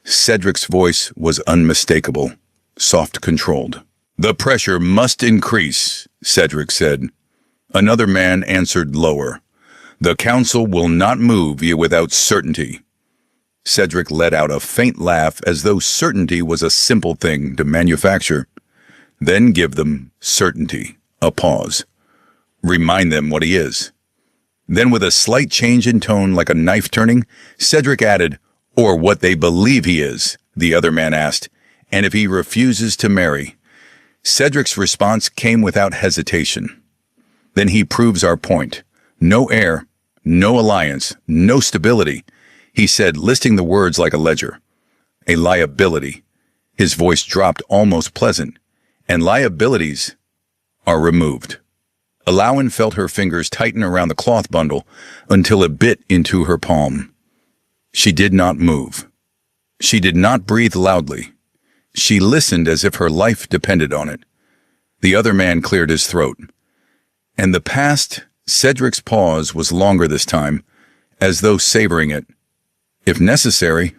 Cedric's voice was unmistakable, soft controlled. "The pressure must increase," Cedric said. Another man answered lower. "The council will not move you without certainty." Cedric let out a faint laugh as though certainty was a simple thing to manufacture. "Then give them certainty." A pause. "Remind them what he is." Then with a slight change in tone like a knife turning, Cedric added, "Or what they believe he is," the other man asked, "and if he refuses to marry." Cedric's response came without hesitation. "Then he proves our point. No heir, no alliance, no stability," he said, listing the words like a ledger. "A liability." His voice dropped, almost pleasant. "And liabilities are removed." Alaoin felt her fingers tighten around the cloth bundle until it bit into her palm. She did not move. She did not breathe loudly. She listened as if her life depended on it. The other man cleared his throat. And the past, Cedric's pause was longer this time, as though savoring it. "If necessary,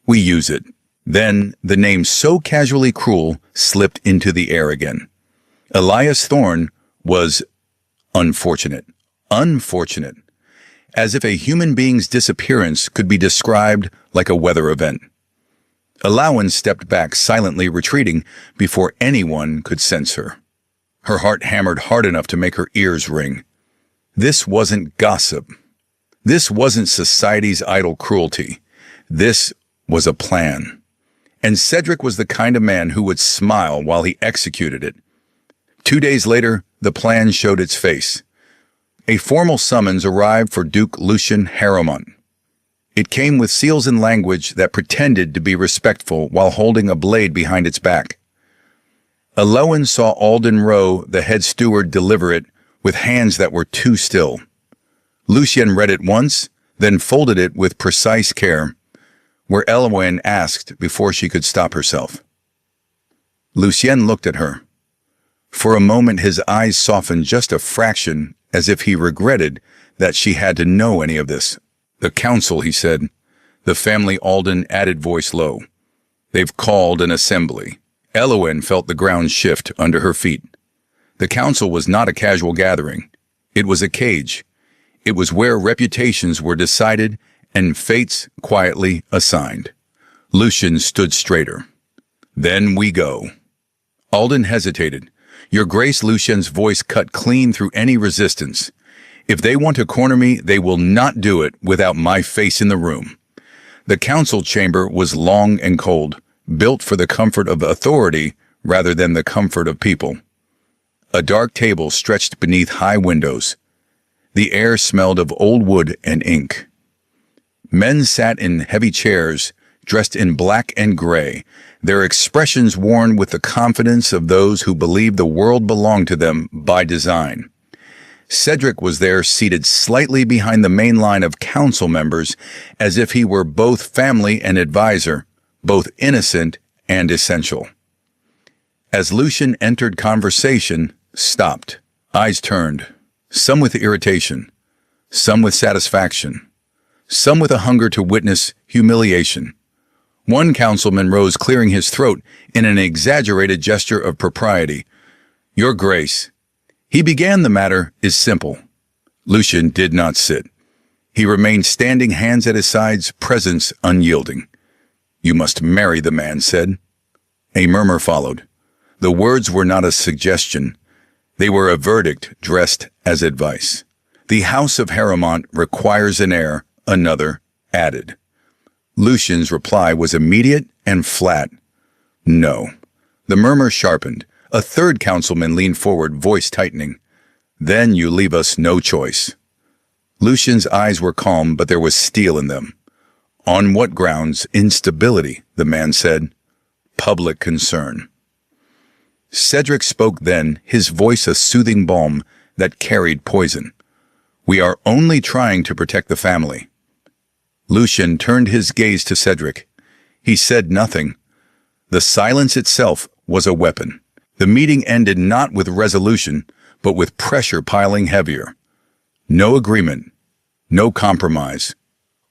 we use it." Then the name so casually cruel slipped into the air again. Elias Thorne was unfortunate. Unfortunate. As if a human being's disappearance could be described like a weather event. Alaoin stepped back, silently retreating before anyone could sense her. Her heart hammered hard enough to make her ears ring. This wasn't gossip. This wasn't society's idle cruelty. This was a plan. And Cedric was the kind of man who would smile while he executed it. 2 days later, the plan showed its face. A formal summons arrived for Duke Lucien Haramont. It came with seals and language that pretended to be respectful while holding a blade behind its back. Elowen saw Alden Rowe, the head steward, deliver it with hands that were too still. Lucien read it once, then folded it with precise care, where Elowen asked before she could stop herself. Lucien looked at her. For a moment his eyes softened just a fraction, as if he regretted that she had to know any of this. "The council," he said. The family Alden added voice low. "They've called an assembly." Elowen felt the ground shift under her feet. The council was not a casual gathering. It was a cage. It was where reputations were decided and fates quietly assigned. Lucien stood straighter. "Then we go." Alden hesitated. "Your Grace," Lucien's voice cut clean through any resistance. "If they want to corner me, they will not do it without my face in the room." The council chamber was long and cold, built for the comfort of authority rather than the comfort of people. A dark table stretched beneath high windows. The air smelled of old wood and ink. Men sat in heavy chairs, dressed in black and gray, their expressions worn with the confidence of those who believed the world belonged to them by design. Cedric was there, seated slightly behind the main line of council members, as if he were both family and advisor, both innocent and essential. As Lucien entered, conversation stopped. Eyes turned, some with irritation, some with satisfaction, some with a hunger to witness humiliation. One councilman rose, clearing his throat in an exaggerated gesture of propriety. "Your Grace." He began, "The matter is simple." Lucien did not sit. He remained standing, hands at his sides, presence unyielding. "You must marry," the man said. A murmur followed. The words were not a suggestion. They were a verdict dressed as advice. "The House of Haramont requires an heir," another added. Lucien's reply was immediate and flat. "No." The murmur sharpened. A third councilman leaned forward, voice tightening. "Then you leave us no choice." Lucien's eyes were calm, but there was steel in them. "On what grounds?" "Instability," the man said. "Public concern." Cedric spoke then, his voice a soothing balm that carried poison. "We are only trying to protect the family." Lucien turned his gaze to Cedric. He said nothing. The silence itself was a weapon. The meeting ended not with resolution, but with pressure piling heavier. No agreement, no compromise,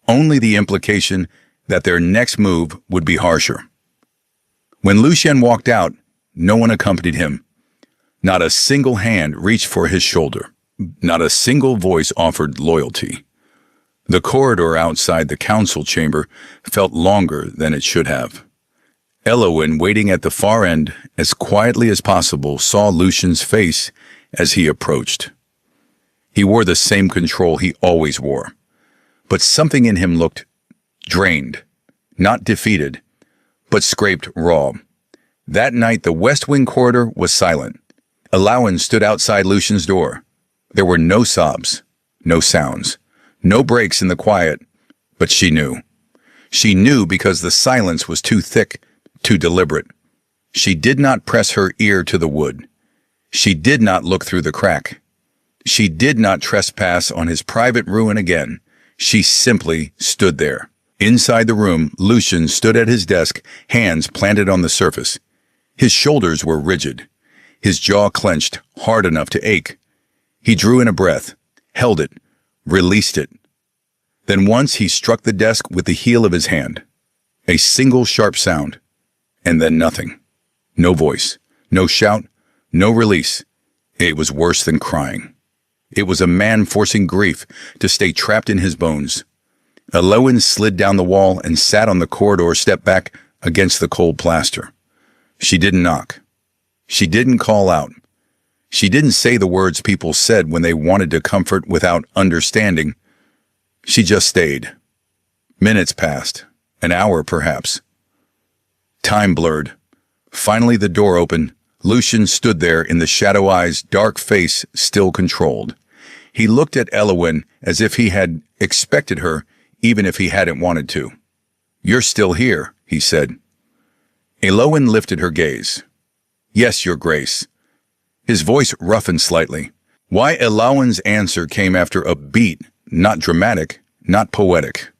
only the implication that their next move would be harsher. When Lucien walked out, no one accompanied him. Not a single hand reached for his shoulder. Not a single voice offered loyalty. The corridor outside the council chamber felt longer than it should have. Elowen, waiting at the far end as quietly as possible, saw Lucien's face as he approached. He wore the same control he always wore, but something in him looked drained, not defeated, but scraped raw. That night the West Wing corridor was silent. Elowen stood outside Lucien's door. There were no sobs, no sounds, no breaks in the quiet, but she knew. She knew because the silence was too thick, too deliberate. She did not press her ear to the wood. She did not look through the crack. She did not trespass on his private ruin again. She simply stood there. Inside the room, Lucien stood at his desk, hands planted on the surface. His shoulders were rigid. His jaw clenched, hard enough to ache. He drew in a breath, held it, released it. Then once he struck the desk with the heel of his hand. A single sharp sound, and then nothing. No voice, no shout, no release. It was worse than crying. It was a man forcing grief to stay trapped in his bones. Elowen slid down the wall and sat on the corridor, step back against the cold plaster. She didn't knock. She didn't call out. She didn't say the words people said when they wanted to comfort without understanding. She just stayed. Minutes passed, an hour perhaps. Time blurred. Finally, the door opened. Lucian stood there in the shadow eyes, dark face still controlled. He looked at Elowen as if he had expected her, even if he hadn't wanted to. "You're still here," he said. Elowen lifted her gaze. "Yes, Your Grace." His voice roughened slightly. Why Elowen's answer came after a beat, not dramatic, not poetic.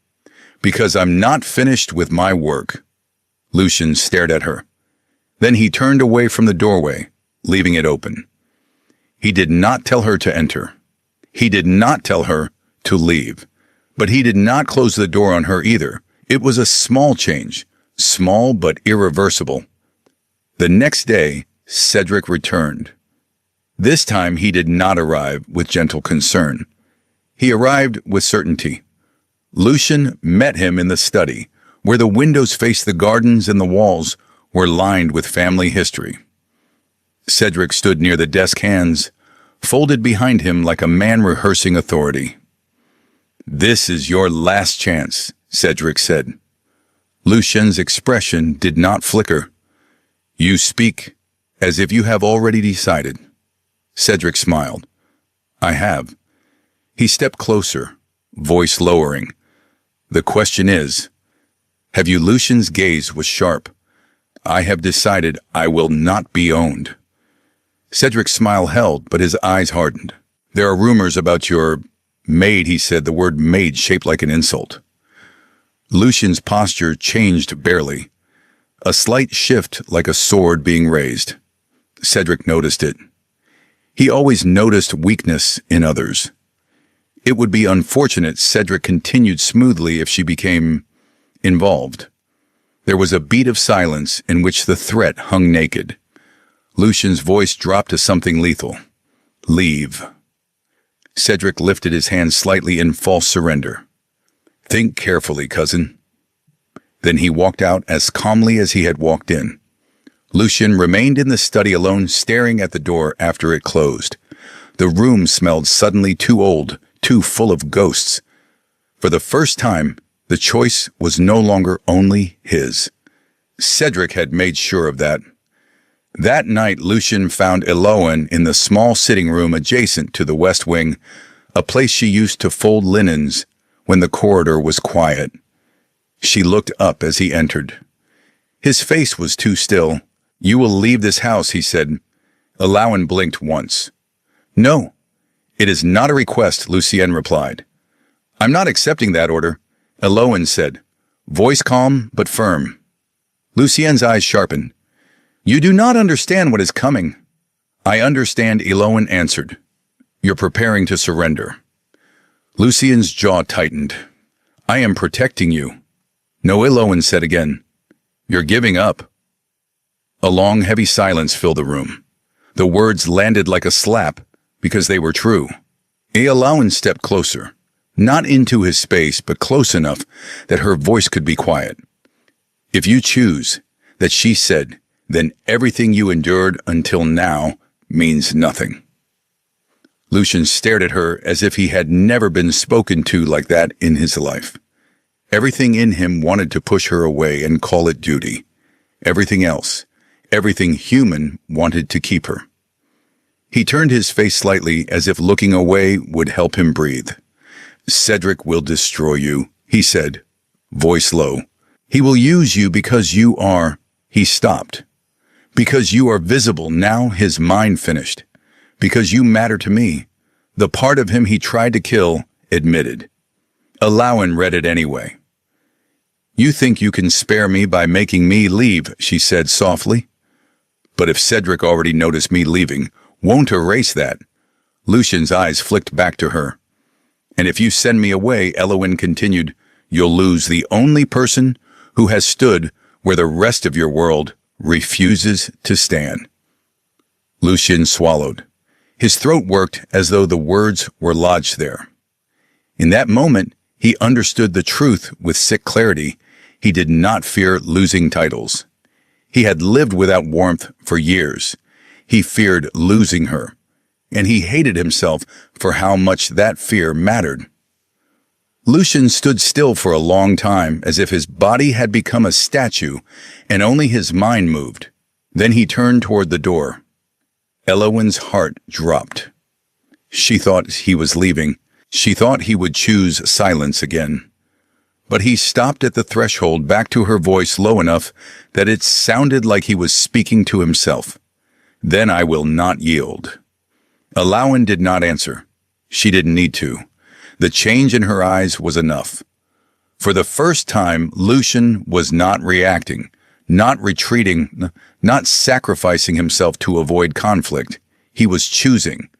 "Because I'm not finished with my work." Lucian stared at her. Then he turned away from the doorway, leaving it open. He did not tell her to enter. He did not tell her to leave. But he did not close the door on her either. It was a small change, small but irreversible. The next day, Cedric returned. This time he did not arrive with gentle concern. He arrived with certainty. Lucian met him in the study, where the windows faced the gardens and the walls were lined with family history. Cedric stood near the desk, hands folded behind him like a man rehearsing authority. "This is your last chance," Cedric said. Lucian's expression did not flicker. "You speak as if you have already decided." Cedric smiled. "I have." He stepped closer, voice lowering. "The question is, have you?" Lucian's gaze was sharp. "I have decided I will not be owned." Cedric's smile held, but his eyes hardened. "There are rumors about your maid," he said, the word maid shaped like an insult. Lucian's posture changed barely, a slight shift like a sword being raised. Cedric noticed it. He always noticed weakness in others. It would be unfortunate, Cedric continued smoothly, if she became involved. There was a beat of silence in which the threat hung naked. Lucian's voice dropped to something lethal. "Leave." Cedric lifted his hand slightly in false surrender. "Think carefully, cousin." Then he walked out as calmly as he had walked in. Lucian remained in the study alone, staring at the door after it closed. The room smelled suddenly too old, too full of ghosts. For the first time, the choice was no longer only his. Cedric had made sure of that. That night, Lucian found Elowen in the small sitting room adjacent to the West Wing, a place she used to fold linens when the corridor was quiet. She looked up as he entered. His face was too still. "You will leave this house," he said. Elowen blinked once. "No, it is not a request," Lucienne replied. "I'm not accepting that order," Elowen said, voice calm but firm. Lucienne's eyes sharpened. "You do not understand what is coming." "I understand," Elowen answered. "You're preparing to surrender." Lucien's jaw tightened. "I am protecting you." "No," Elowen said again. "You're giving up." A long, heavy silence filled the room. The words landed like a slap because they were true. Elowen stepped closer, not into his space, but close enough that her voice could be quiet. "If you choose," that she said, "then everything you endured until now means nothing." Lucian stared at her as if he had never been spoken to like that in his life. Everything in him wanted to push her away and call it duty. Everything else, everything human, wanted to keep her. He turned his face slightly as if looking away would help him breathe. "Cedric will destroy you," he said, voice low. "He will use you because you are—" He stopped. "Because you are visible now," his mind finished. "Because you matter to me." The part of him he tried to kill admitted. Elowen read it anyway. "You think you can spare me by making me leave," she said softly. "But if Cedric already noticed me leaving, won't erase that." Lucian's eyes flicked back to her. "And if you send me away," Elowen continued, "you'll lose the only person who has stood where the rest of your world refuses to stand." Lucian swallowed. His throat worked as though the words were lodged there. In that moment, he understood the truth with sick clarity. He did not fear losing titles. He had lived without warmth for years. He feared losing her, and he hated himself for how much that fear mattered. Lucian stood still for a long time, as if his body had become a statue and only his mind moved. Then he turned toward the door. Elowen's heart dropped. She thought he was leaving. She thought he would choose silence again. But he stopped at the threshold, back to her voice low enough that it sounded like he was speaking to himself. "Then I will not yield." Elowen did not answer. She didn't need to. The change in her eyes was enough. For the first time, Lucian was not reacting, not retreating, not sacrificing himself to avoid conflict. He was choosing,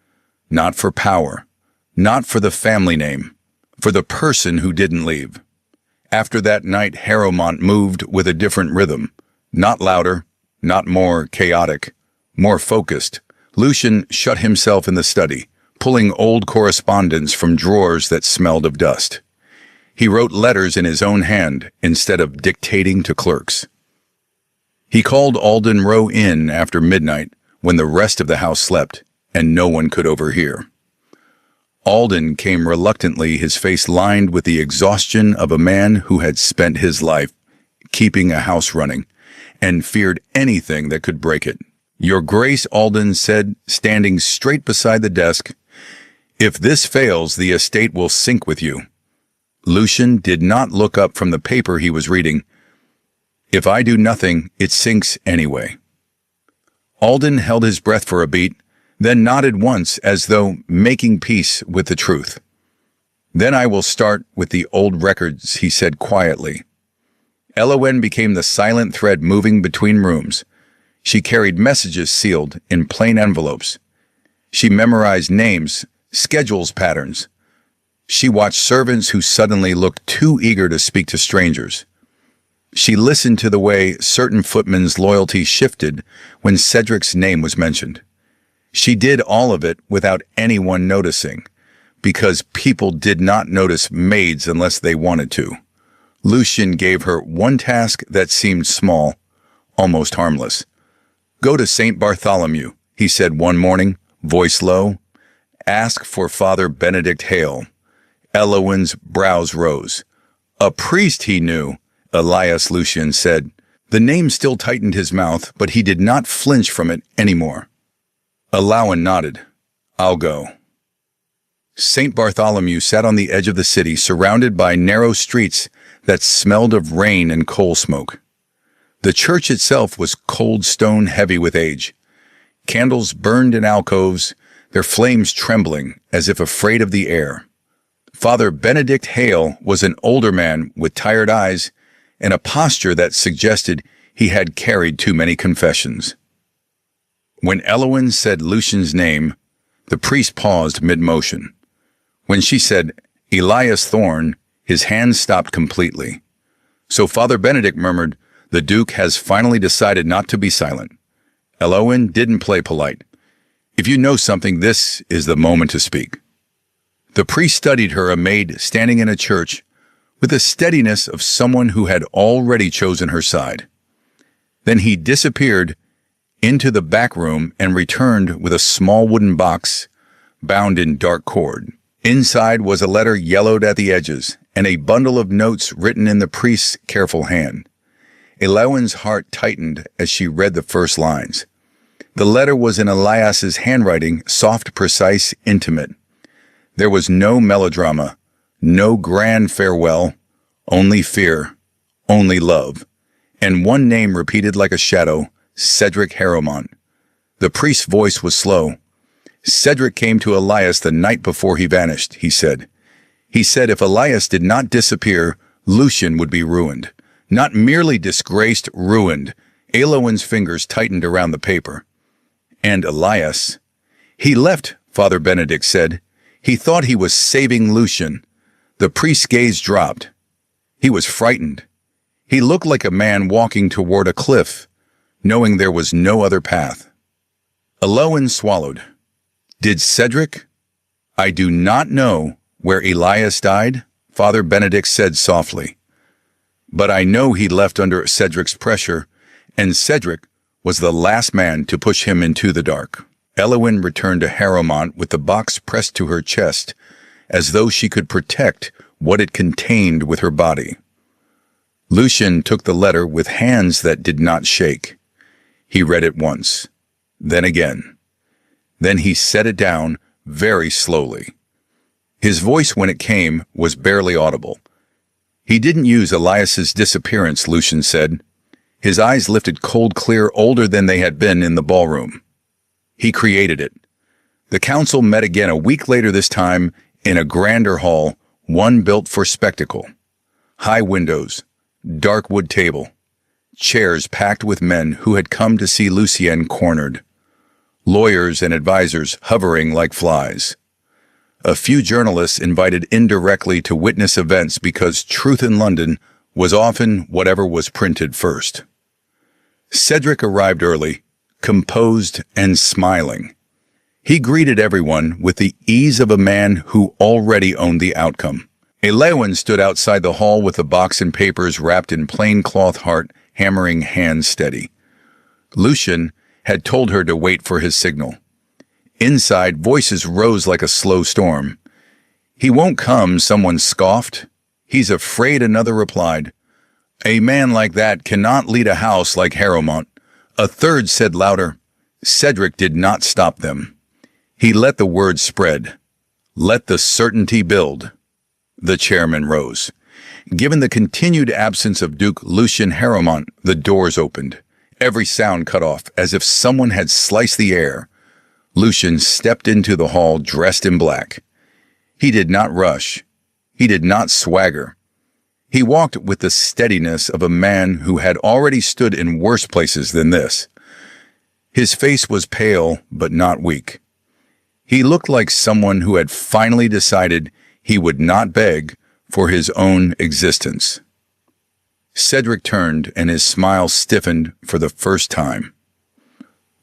not for power, not for the family name, for the person who didn't leave. After that night, Harrowmont moved with a different rhythm, not louder, not more chaotic, more focused. Lucian shut himself in the study, pulling old correspondence from drawers that smelled of dust. He wrote letters in his own hand instead of dictating to clerks. He called Alden Rowe in after midnight when the rest of the house slept and no one could overhear. Alden came reluctantly, his face lined with the exhaustion of a man who had spent his life keeping a house running and feared anything that could break it. "Your Grace," Alden said, standing straight beside the desk, "if this fails, the estate will sink with you." Lucian did not look up from the paper he was reading. "If I do nothing, it sinks anyway." Alden held his breath for a beat, then nodded once as though making peace with the truth. "Then I will start with the old records," he said quietly. Elowen became the silent thread moving between rooms. She carried messages sealed in plain envelopes. She memorized names, schedules, patterns. She watched servants who suddenly looked too eager to speak to strangers. She listened to the way certain footmen's loyalty shifted when Cedric's name was mentioned. She did all of it without anyone noticing, because people did not notice maids unless they wanted to. Lucian gave her one task that seemed small, almost harmless. "Go to St. Bartholomew," he said one morning, voice low. "Ask for Father Benedict Hale." Elowen's brows rose. "A priest, he knew," Elias, Lucian said. The name still tightened his mouth, but he did not flinch from it anymore. Elowen nodded. "I'll go." St. Bartholomew sat on the edge of the city, surrounded by narrow streets that smelled of rain and coal smoke. The church itself was cold stone, heavy with age. Candles burned in alcoves, their flames trembling as if afraid of the air. Father Benedict Hale was an older man with tired eyes and a posture that suggested he had carried too many confessions. When Elowen said Lucian's name, the priest paused mid-motion. When she said Elias Thorne, his hand stopped completely. So Father Benedict murmured, "The Duke has finally decided not to be silent." Elowen didn't play polite. "If you know something, this is the moment to speak." The priest studied her, a maid standing in a church, with the steadiness of someone who had already chosen her side. Then he disappeared into the back room and returned with a small wooden box bound in dark cord. Inside was a letter yellowed at the edges and a bundle of notes written in the priest's careful hand. Elowen's heart tightened as she read the first lines. The letter was in Elias's handwriting, soft, precise, intimate. There was no melodrama, no grand farewell, only fear, only love, and one name repeated like a shadow, Cedric Harrowmont. The priest's voice was slow. "Cedric came to Elias the night before he vanished," he said. "He said if Elias did not disappear, Lucian would be ruined. Not merely disgraced, ruined." Elowen's fingers tightened around the paper. "And Elias?" "He left," Father Benedict said. "He thought he was saving Lucian." The priest's gaze dropped. He was frightened. He looked like a man walking toward a cliff, knowing there was no other path. Elowen swallowed. "Did Cedric?" "I do not know where Elias died," Father Benedict said softly. "But I know he left under Cedric's pressure, and Cedric was the last man to push him into the dark." Elowen returned to Harrowmont with the box pressed to her chest, as though she could protect what it contained with her body. Lucien took the letter with hands that did not shake. He read it once, then again. Then he set it down very slowly. His voice, when it came, was barely audible. He didn't use Elias's disappearance, Lucien said. His eyes lifted cold, clear, older than they had been in the ballroom. He created it. The council met again a week later, this time in a grander hall, one built for spectacle. High windows, dark wood table, chairs packed with men who had come to see Lucien cornered. Lawyers and advisors hovering like flies. A few journalists invited indirectly to witness events because truth in London was often whatever was printed first. Cedric arrived early, composed and smiling. He greeted everyone with the ease of a man who already owned the outcome. Elewin stood outside the hall with a box and papers wrapped in plain cloth heart, hammering hands steady. Lucien had told her to wait for his signal. Inside, voices rose like a slow storm. "He won't come," someone scoffed. "He's afraid," another replied. "A man like that cannot lead a house like Harrowmont." A third said louder. Cedric did not stop them. He let the word spread. Let the certainty build. The chairman rose. Given the continued absence of Duke Lucien Harrowmont, the doors opened. Every sound cut off, as if someone had sliced the air. Lucien stepped into the hall dressed in black. He did not rush. He did not swagger. He walked with the steadiness of a man who had already stood in worse places than this. His face was pale, but not weak. He looked like someone who had finally decided he would not beg for his own existence. Cedric turned, and his smile stiffened for the first time.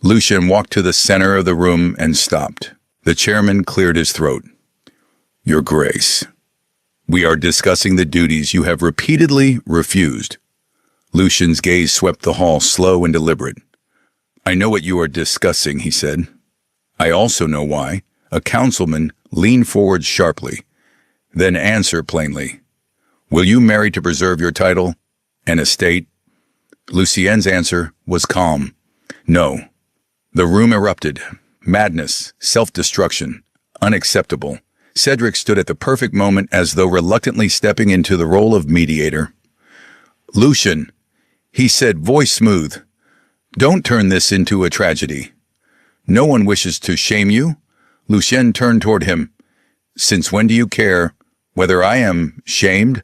Lucien walked to the center of the room and stopped. The chairman cleared his throat. "Your Grace, we are discussing the duties you have repeatedly refused." Lucien's gaze swept the hall, slow and deliberate. "I know what you are discussing," he said. "I also know why." A councilman leaned forward sharply, then answered plainly. "Will you marry to preserve your title and estate?" Lucien's answer was calm. "No." The room erupted. Madness, self-destruction, unacceptable. Cedric stood at the perfect moment as though reluctantly stepping into the role of mediator. "Lucien," he said, voice smooth, "don't turn this into a tragedy. No one wishes to shame you." Lucien turned toward him. "Since when do you care whether I am shamed?"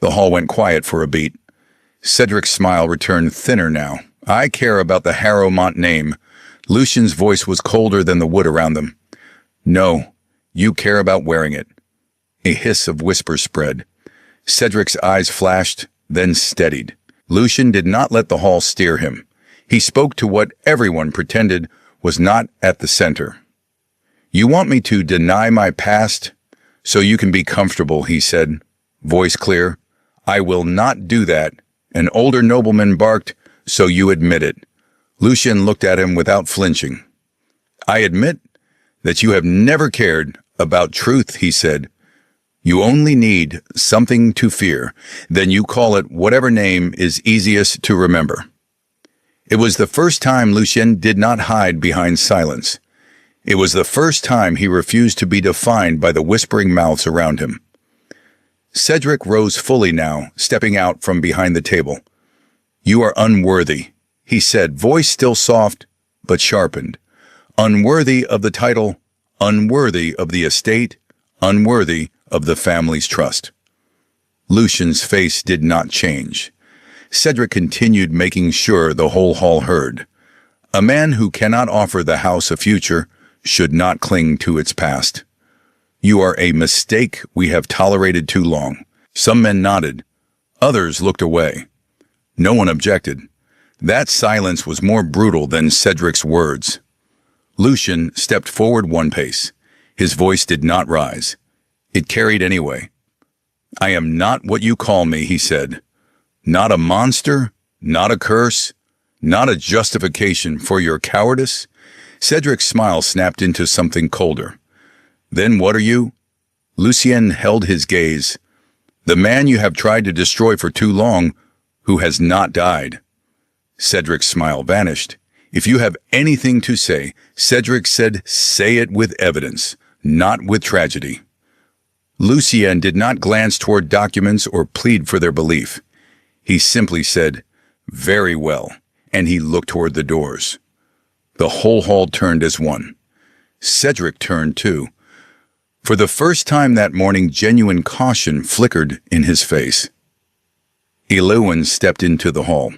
The hall went quiet for a beat. Cedric's smile returned, thinner now. "I care about the Harrowmont name." Lucien's voice was colder than the wood around them. "No, you care about wearing it." A hiss of whispers spread. Cedric's eyes flashed, then steadied. Lucien did not let the hall steer him. He spoke to what everyone pretended was not at the center. "You want me to deny my past so you can be comfortable," he said, voice clear. "I will not do that." An older nobleman barked, "So you admit it." Lucien looked at him without flinching. "I admit that you have never cared about truth," he said. "You only need something to fear. Then you call it whatever name is easiest to remember." It was the first time Lucien did not hide behind silence. It was the first time he refused to be defined by the whispering mouths around him. Cedric rose fully now, stepping out from behind the table. "You are unworthy," he said, voice still soft but sharpened. "Unworthy of the title, unworthy of the estate, unworthy of the family's trust." Lucien's face did not change. Cedric continued, making sure the whole hall heard. "A man who cannot offer the house a future should not cling to its past. You are a mistake we have tolerated too long." Some men nodded. Others looked away. No one objected. That silence was more brutal than Cedric's words. Lucien stepped forward one pace. His voice did not rise. It carried anyway. "I am not what you call me," he said. "Not a monster, not a curse, not a justification for your cowardice." Cedric's smile snapped into something colder. "Then what are you?" Lucien held his gaze. The man you have tried to destroy for too long, who has not died." Cedric's smile vanished. "If you have anything to say," Cedric said, "say it with evidence, not with tragedy." Lucien did not glance toward documents or plead for their belief. He simply said, "Very well," and he looked toward the doors. The whole hall turned as one. Cedric turned too. For the first time that morning, genuine caution flickered in his face. Elowen stepped into the hall.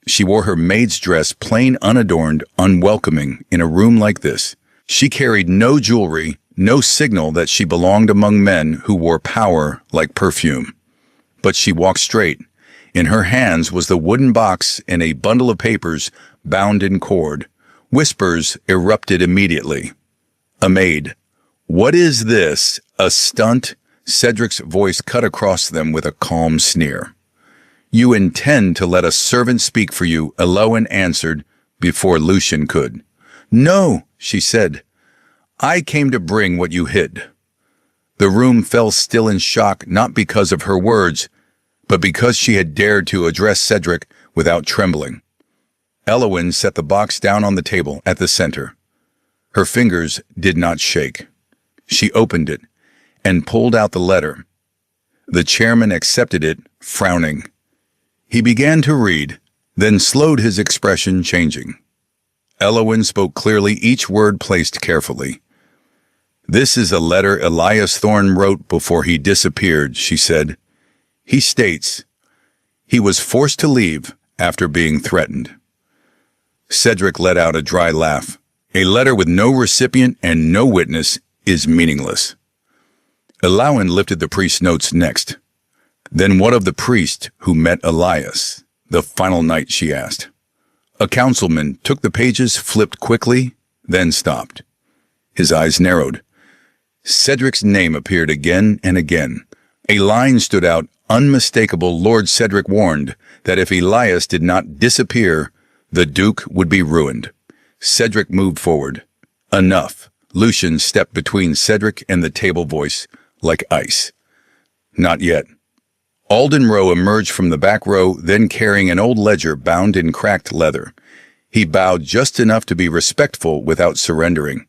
She wore her maid's dress, plain, unadorned, unwelcoming in a room like this. She carried no jewelry, no signal that she belonged among men who wore power like perfume. But she walked straight. In her hands was the wooden box and a bundle of papers bound in cord. Whispers erupted immediately. "A maid. What is this? A stunt?" Cedric's voice cut across them with a calm sneer. "You intend to let a servant speak for you," Elowen answered before Lucien could. "No," she said. "I came to bring what you hid." The room fell still in shock, not because of her words, but because she had dared to address Cedric without trembling. Elowen set the box down on the table at the center. Her fingers did not shake. She opened it and pulled out the letter. The chairman accepted it, frowning. He began to read, then slowed, his expression changing. Elowen spoke clearly, each word placed carefully. "This is a letter Elias Thorne wrote before he disappeared," she said. "He states he was forced to leave after being threatened." Cedric let out a dry laugh. "A letter with no recipient and no witness is meaningless." Elowen lifted the priest's notes next. "Then what of the priest who met Elias the final night?" she asked. A councilman took the pages, flipped quickly, then stopped. His eyes narrowed. Cedric's name appeared again and again. A line stood out, unmistakable. "Lord Cedric warned that if Elias did not disappear, the Duke would be ruined." Cedric moved forward. "Enough." Lucien stepped between Cedric and the table, voice like ice. "Not yet." Alden Rowe emerged from the back row, then carrying an old ledger bound in cracked leather. He bowed just enough to be respectful without surrendering.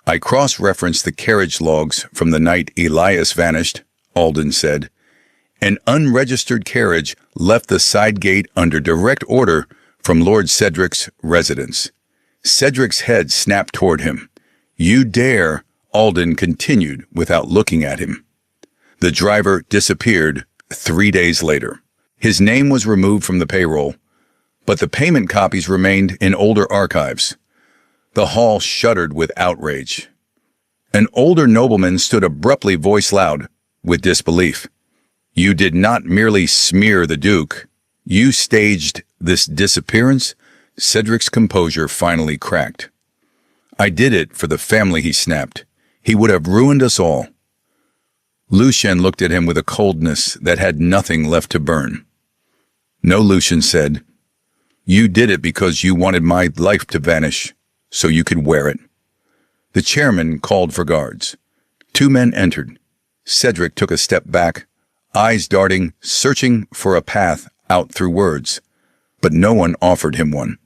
"I cross-referenced the carriage logs from the night Elias vanished," Alden said. "An unregistered carriage left the side gate under direct order from Lord Cedric's residence." Cedric's head snapped toward him. "You dare," Alden continued without looking at him. The driver disappeared 3 days later. His name was removed from the payroll, but the payment copies remained in older archives. The hall shuddered with outrage. An older nobleman stood abruptly, voice loud, with disbelief. "You did not merely smear the Duke. You staged this disappearance?" Cedric's composure finally cracked. "I did it for the family," he snapped. "He would have ruined us all." Lucien looked at him with a coldness that had nothing left to burn. "No," Lucien said. "You did it because you wanted my life to vanish, so you could wear it." The chairman called for guards. 2 men entered. Cedric took a step back, eyes darting, searching for a path out through words, but no one offered him one.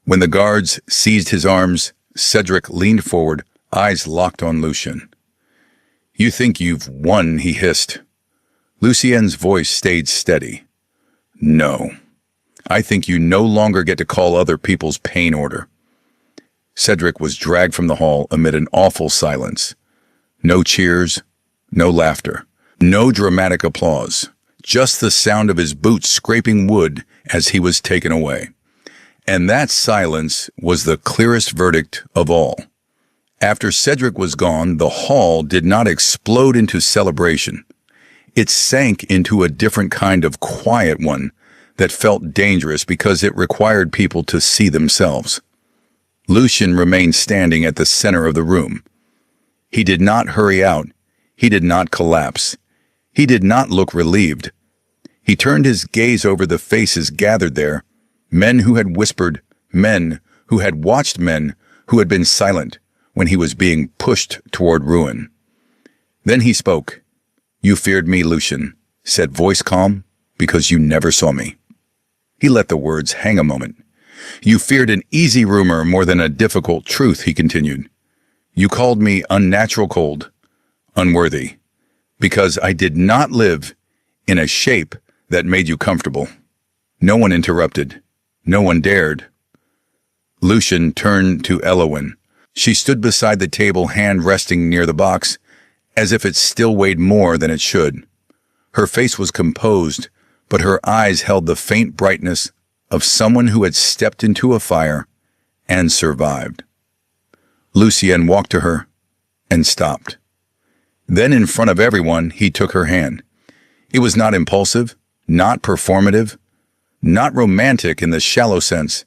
When the guards seized his arms, Cedric leaned forward, eyes locked on Lucien. "You think you've won," he hissed. Lucien's voice stayed steady. "No. I think you no longer get to call other people's pain order." Cedric was dragged from the hall amid an awful silence. No cheers, no laughter, no dramatic applause, just the sound of his boots scraping wood as he was taken away. And that silence was the clearest verdict of all. After Cedric was gone, the hall did not explode into celebration. It sank into a different kind of quiet one that felt dangerous because it required people to see themselves. Lucien remained standing at the center of the room. He did not hurry out. He did not collapse. He did not look relieved. He turned his gaze over the faces gathered there, men who had whispered, men who had watched, men who had been silent when he was being pushed toward ruin. Then he spoke. "You feared me, Lucien. said voice calm, because you never saw me. He let the words hang a moment. You feared an easy rumor more than a difficult truth, he continued. You called me unnatural cold, unworthy, because I did not live in a shape that made you comfortable. No one interrupted. No one dared. Lucian turned to Elowen. She stood beside the table, hand resting near the box, as if it still weighed more than it should. Her face was composed, but her eyes held the faint brightness of someone who had stepped into a fire and survived. Lucien walked to her and stopped. Then in front of everyone, he took her hand. It was not impulsive, not performative, not romantic in the shallow sense.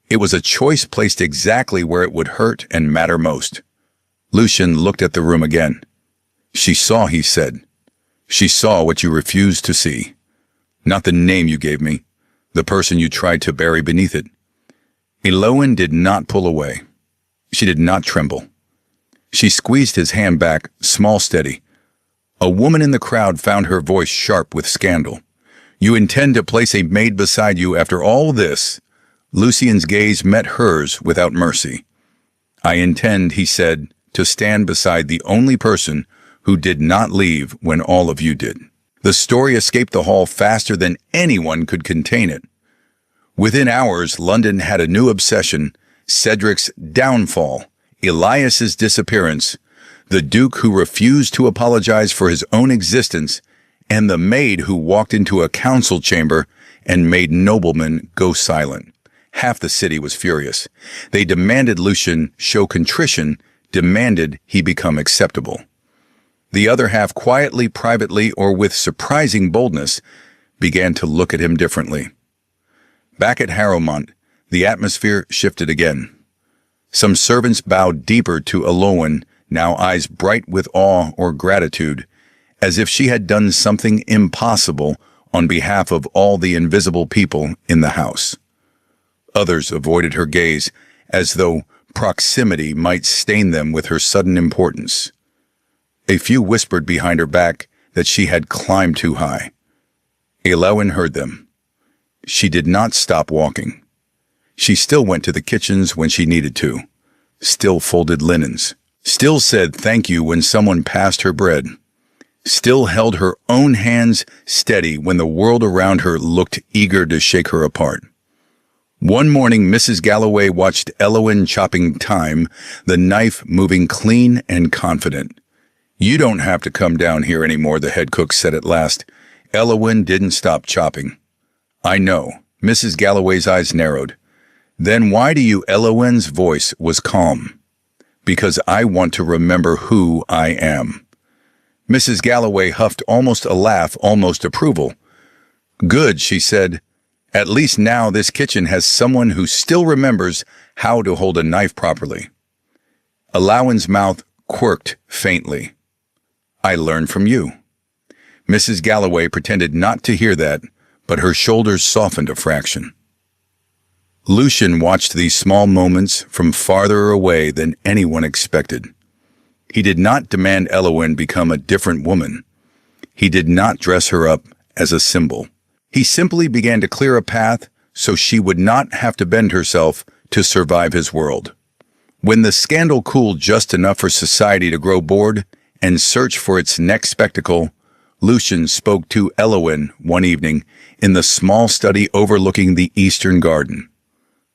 It was a choice placed exactly where it would hurt and matter most. Lucian looked at the room again. She saw, he said. She saw what you refused to see. Not the name you gave me, the person you tried to bury beneath it. Elowen did not pull away. She did not tremble. She squeezed his hand back, small, steady. A woman in the crowd found her voice sharp with scandal. You intend to place a maid beside you after all this? Lucien's gaze met hers without mercy. I intend, he said, to stand beside the only person who did not leave when all of you did. The story escaped the hall faster than anyone could contain it. Within hours, London had a new obsession: Cedric's downfall, Elias's disappearance, the Duke who refused to apologize for his own existence, and the maid who walked into a council chamber and made noblemen go silent. Half the city was furious. They demanded Lucian show contrition, demanded he become acceptable. The other half quietly, privately, or with surprising boldness, began to look at him differently. Back at Harrowmont, the atmosphere shifted again. Some servants bowed deeper to Elowen, now eyes bright with awe or gratitude, as if she had done something impossible on behalf of all the invisible people in the house. Others avoided her gaze, as though proximity might stain them with her sudden importance. A few whispered behind her back that she had climbed too high. Elowen heard them. She did not stop walking. She still went to the kitchens when she needed to, still folded linens, still said thank you when someone passed her bread, still held her own hands steady when the world around her looked eager to shake her apart. One morning, Mrs. Galloway watched Elowen chopping thyme, the knife moving clean and confident. You don't have to come down here anymore, the head cook said at last. Elowen didn't stop chopping. I know. Mrs. Galloway's eyes narrowed. Then why do you? Elowen's voice was calm. Because I want to remember who I am. Mrs. Galloway huffed almost a laugh, almost approval. Good, she said. At least now this kitchen has someone who still remembers how to hold a knife properly. Elowen's mouth quirked faintly. I learned from you. Mrs. Galloway pretended not to hear that, but her shoulders softened a fraction. Lucian watched these small moments from farther away than anyone expected. He did not demand Elowen become a different woman. He did not dress her up as a symbol. He simply began to clear a path so she would not have to bend herself to survive his world. When the scandal cooled just enough for society to grow bored and search for its next spectacle, Lucian spoke to Elowen one evening in the small study overlooking the eastern garden.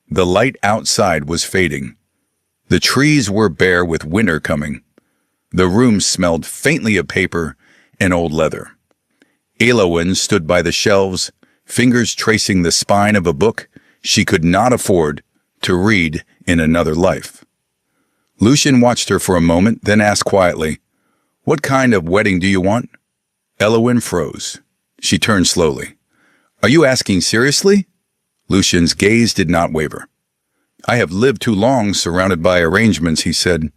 The light outside was fading. The trees were bare with winter coming. The room smelled faintly of paper and old leather. Elowen stood by the shelves, fingers tracing the spine of a book she could not afford to read in another life. Lucian watched her for a moment, then asked quietly, What kind of wedding do you want? Elowen froze. She turned slowly. Are you asking seriously? Lucian's gaze did not waver. I have lived too long surrounded by arrangements, he said.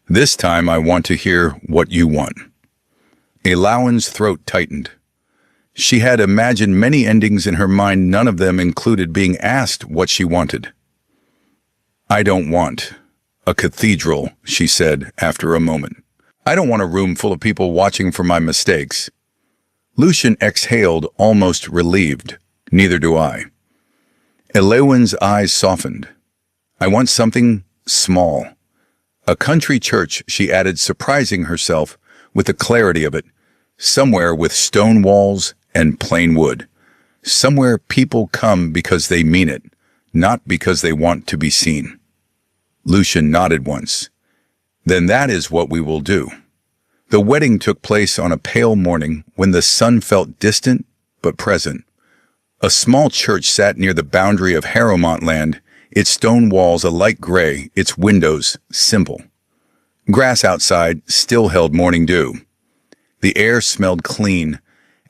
This time I want to hear what you want. Elowen's throat tightened. She had imagined many endings in her mind, none of them included being asked what she wanted. I don't want a cathedral, she said after a moment. I don't want a room full of people watching for my mistakes. Lucian exhaled, almost relieved. Neither do I. Elewin's eyes softened. I want something small. A country church, she added, surprising herself with the clarity of it. Somewhere with stone walls and plain wood. Somewhere people come because they mean it, not because they want to be seen. Lucian nodded once. Then that is what we will do. The wedding took place on a pale morning when the sun felt distant but present. A small church sat near the boundary of Harrowmont land, its stone walls a light gray, its windows simple. Grass outside still held morning dew. The air smelled clean,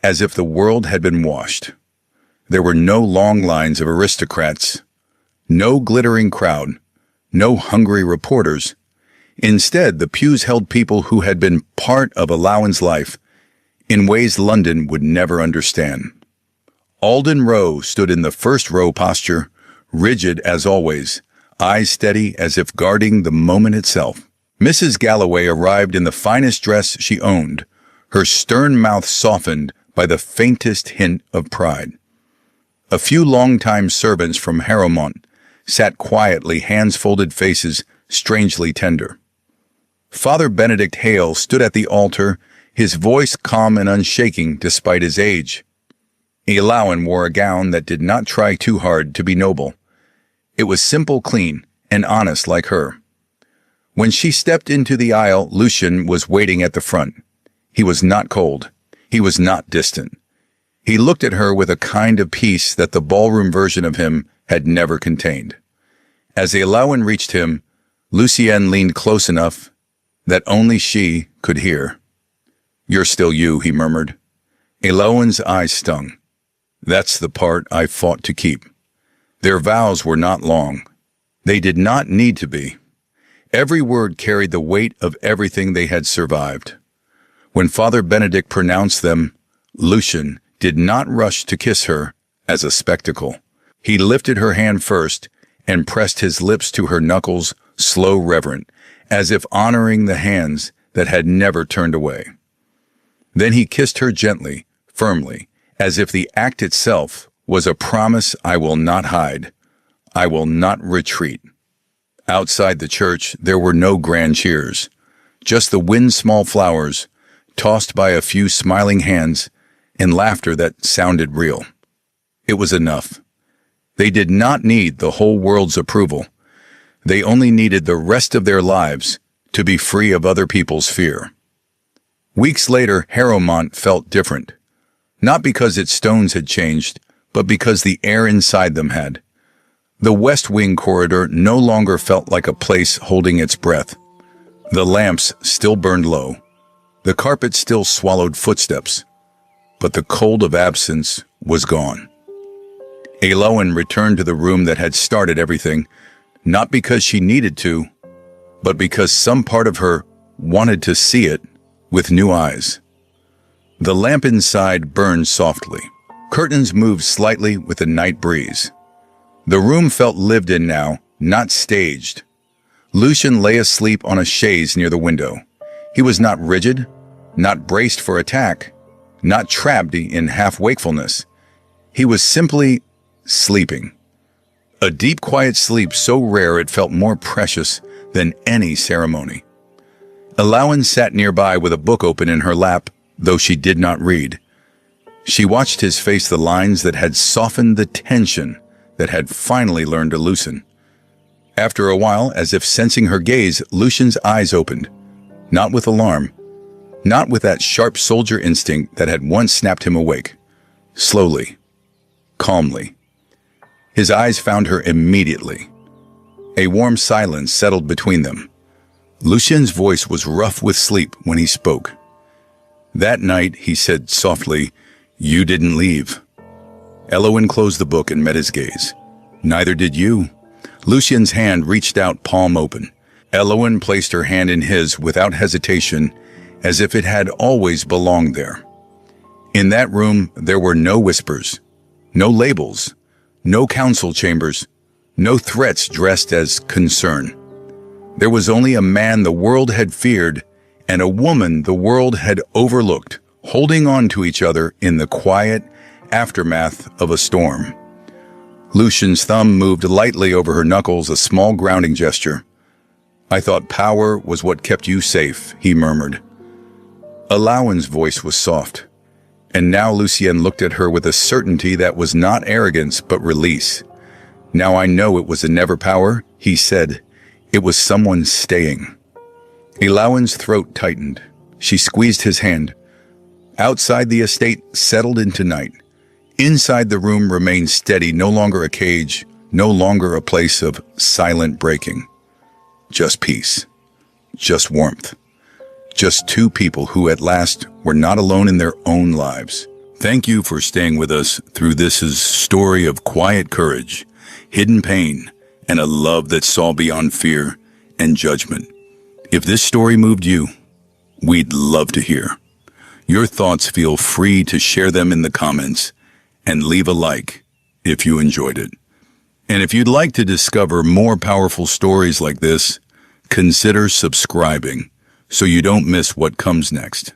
as if the world had been washed. There were no long lines of aristocrats, no glittering crowd, no hungry reporters. Instead, the pews held people who had been part of Elewin's life in ways London would never understand. Alden Rowe stood in the first row posture, rigid as always, eyes steady as if guarding the moment itself. Mrs. Galloway arrived in the finest dress she owned, her stern mouth softened by the faintest hint of pride. A few long-time servants from Harrowmont sat quietly, hands-folded, faces strangely tender. Father Benedict Hale stood at the altar, his voice calm and unshaking despite his age. Elewin wore a gown that did not try too hard to be noble. It was simple, clean, and honest like her. When she stepped into the aisle, Lucian was waiting at the front. He was not cold. He was not distant. He looked at her with a kind of peace that the ballroom version of him had never contained. As Elewin reached him, Lucienne leaned close enough that only she could hear. "You're still you," he murmured. Elewin's eyes stung. "That's the part I fought to keep." Their vows were not long. They did not need to be. Every word carried the weight of everything they had survived. When Father Benedict pronounced them, Lucian did not rush to kiss her as a spectacle. He lifted her hand first and pressed his lips to her knuckles, slow, reverent, as if honoring the hands that had never turned away. Then he kissed her gently, firmly, as if the act itself was a promise I will not hide. I will not retreat. Outside the church, there were no grand cheers, just the wind-small flowers, tossed by a few smiling hands, and laughter that sounded real. It was enough. They did not need the whole world's approval. They only needed the rest of their lives to be free of other people's fear. Weeks later, Harrowmont felt different. Not because its stones had changed, but because the air inside them had. The West Wing corridor no longer felt like a place holding its breath. The lamps still burned low. The carpet still swallowed footsteps. But the cold of absence was gone. Elewin returned to the room that had started everything, not because she needed to, but because some part of her wanted to see it with new eyes. The lamp inside burned softly. Curtains moved slightly with the night breeze. The room felt lived in now, not staged. Lucian lay asleep on a chaise near the window. He was not rigid, not braced for attack, not trapped in half-wakefulness. He was simply sleeping. A deep, quiet sleep so rare it felt more precious than any ceremony. Elewin sat nearby with a book open in her lap, though she did not read. She watched his face, the lines that had softened, the tension that had finally learned to loosen. After a while, as if sensing her gaze, Lucian's eyes opened, not with alarm, not with that sharp soldier instinct that had once snapped him awake. Slowly, calmly. His eyes found her immediately. A warm silence settled between them. Lucian's voice was rough with sleep when he spoke. That night, he said softly, "You didn't leave." Elewin closed the book and met his gaze. "Neither did you." Lucian's hand reached out, palm open. Elewin placed her hand in his without hesitation, as if it had always belonged there. In that room, there were no whispers, no labels, no council chambers, no threats dressed as concern. There was only a man the world had feared and a woman the world had overlooked, holding on to each other in the quiet aftermath of a storm. Lucian's thumb moved lightly over her knuckles, a small grounding gesture. "I thought power was what kept you safe," he murmured. Alawan's voice was soft, and now Lucien looked at her with a certainty that was not arrogance but release. "Now I know it was a never power," he said. "It was someone staying." Alawan's throat tightened. She squeezed his hand. Outside, the estate settled into night. Inside, the room remained steady, no longer a cage, no longer a place of silent breaking. Just peace. Just warmth. Just two people who at last were not alone in their own lives. Thank you for staying with us through this story of quiet courage, hidden pain, and a love that saw beyond fear and judgment. If this story moved you, we'd love to hear. Your thoughts, feel free to share them in the comments and leave a like if you enjoyed it. And if you'd like to discover more powerful stories like this, consider subscribing so you don't miss what comes next.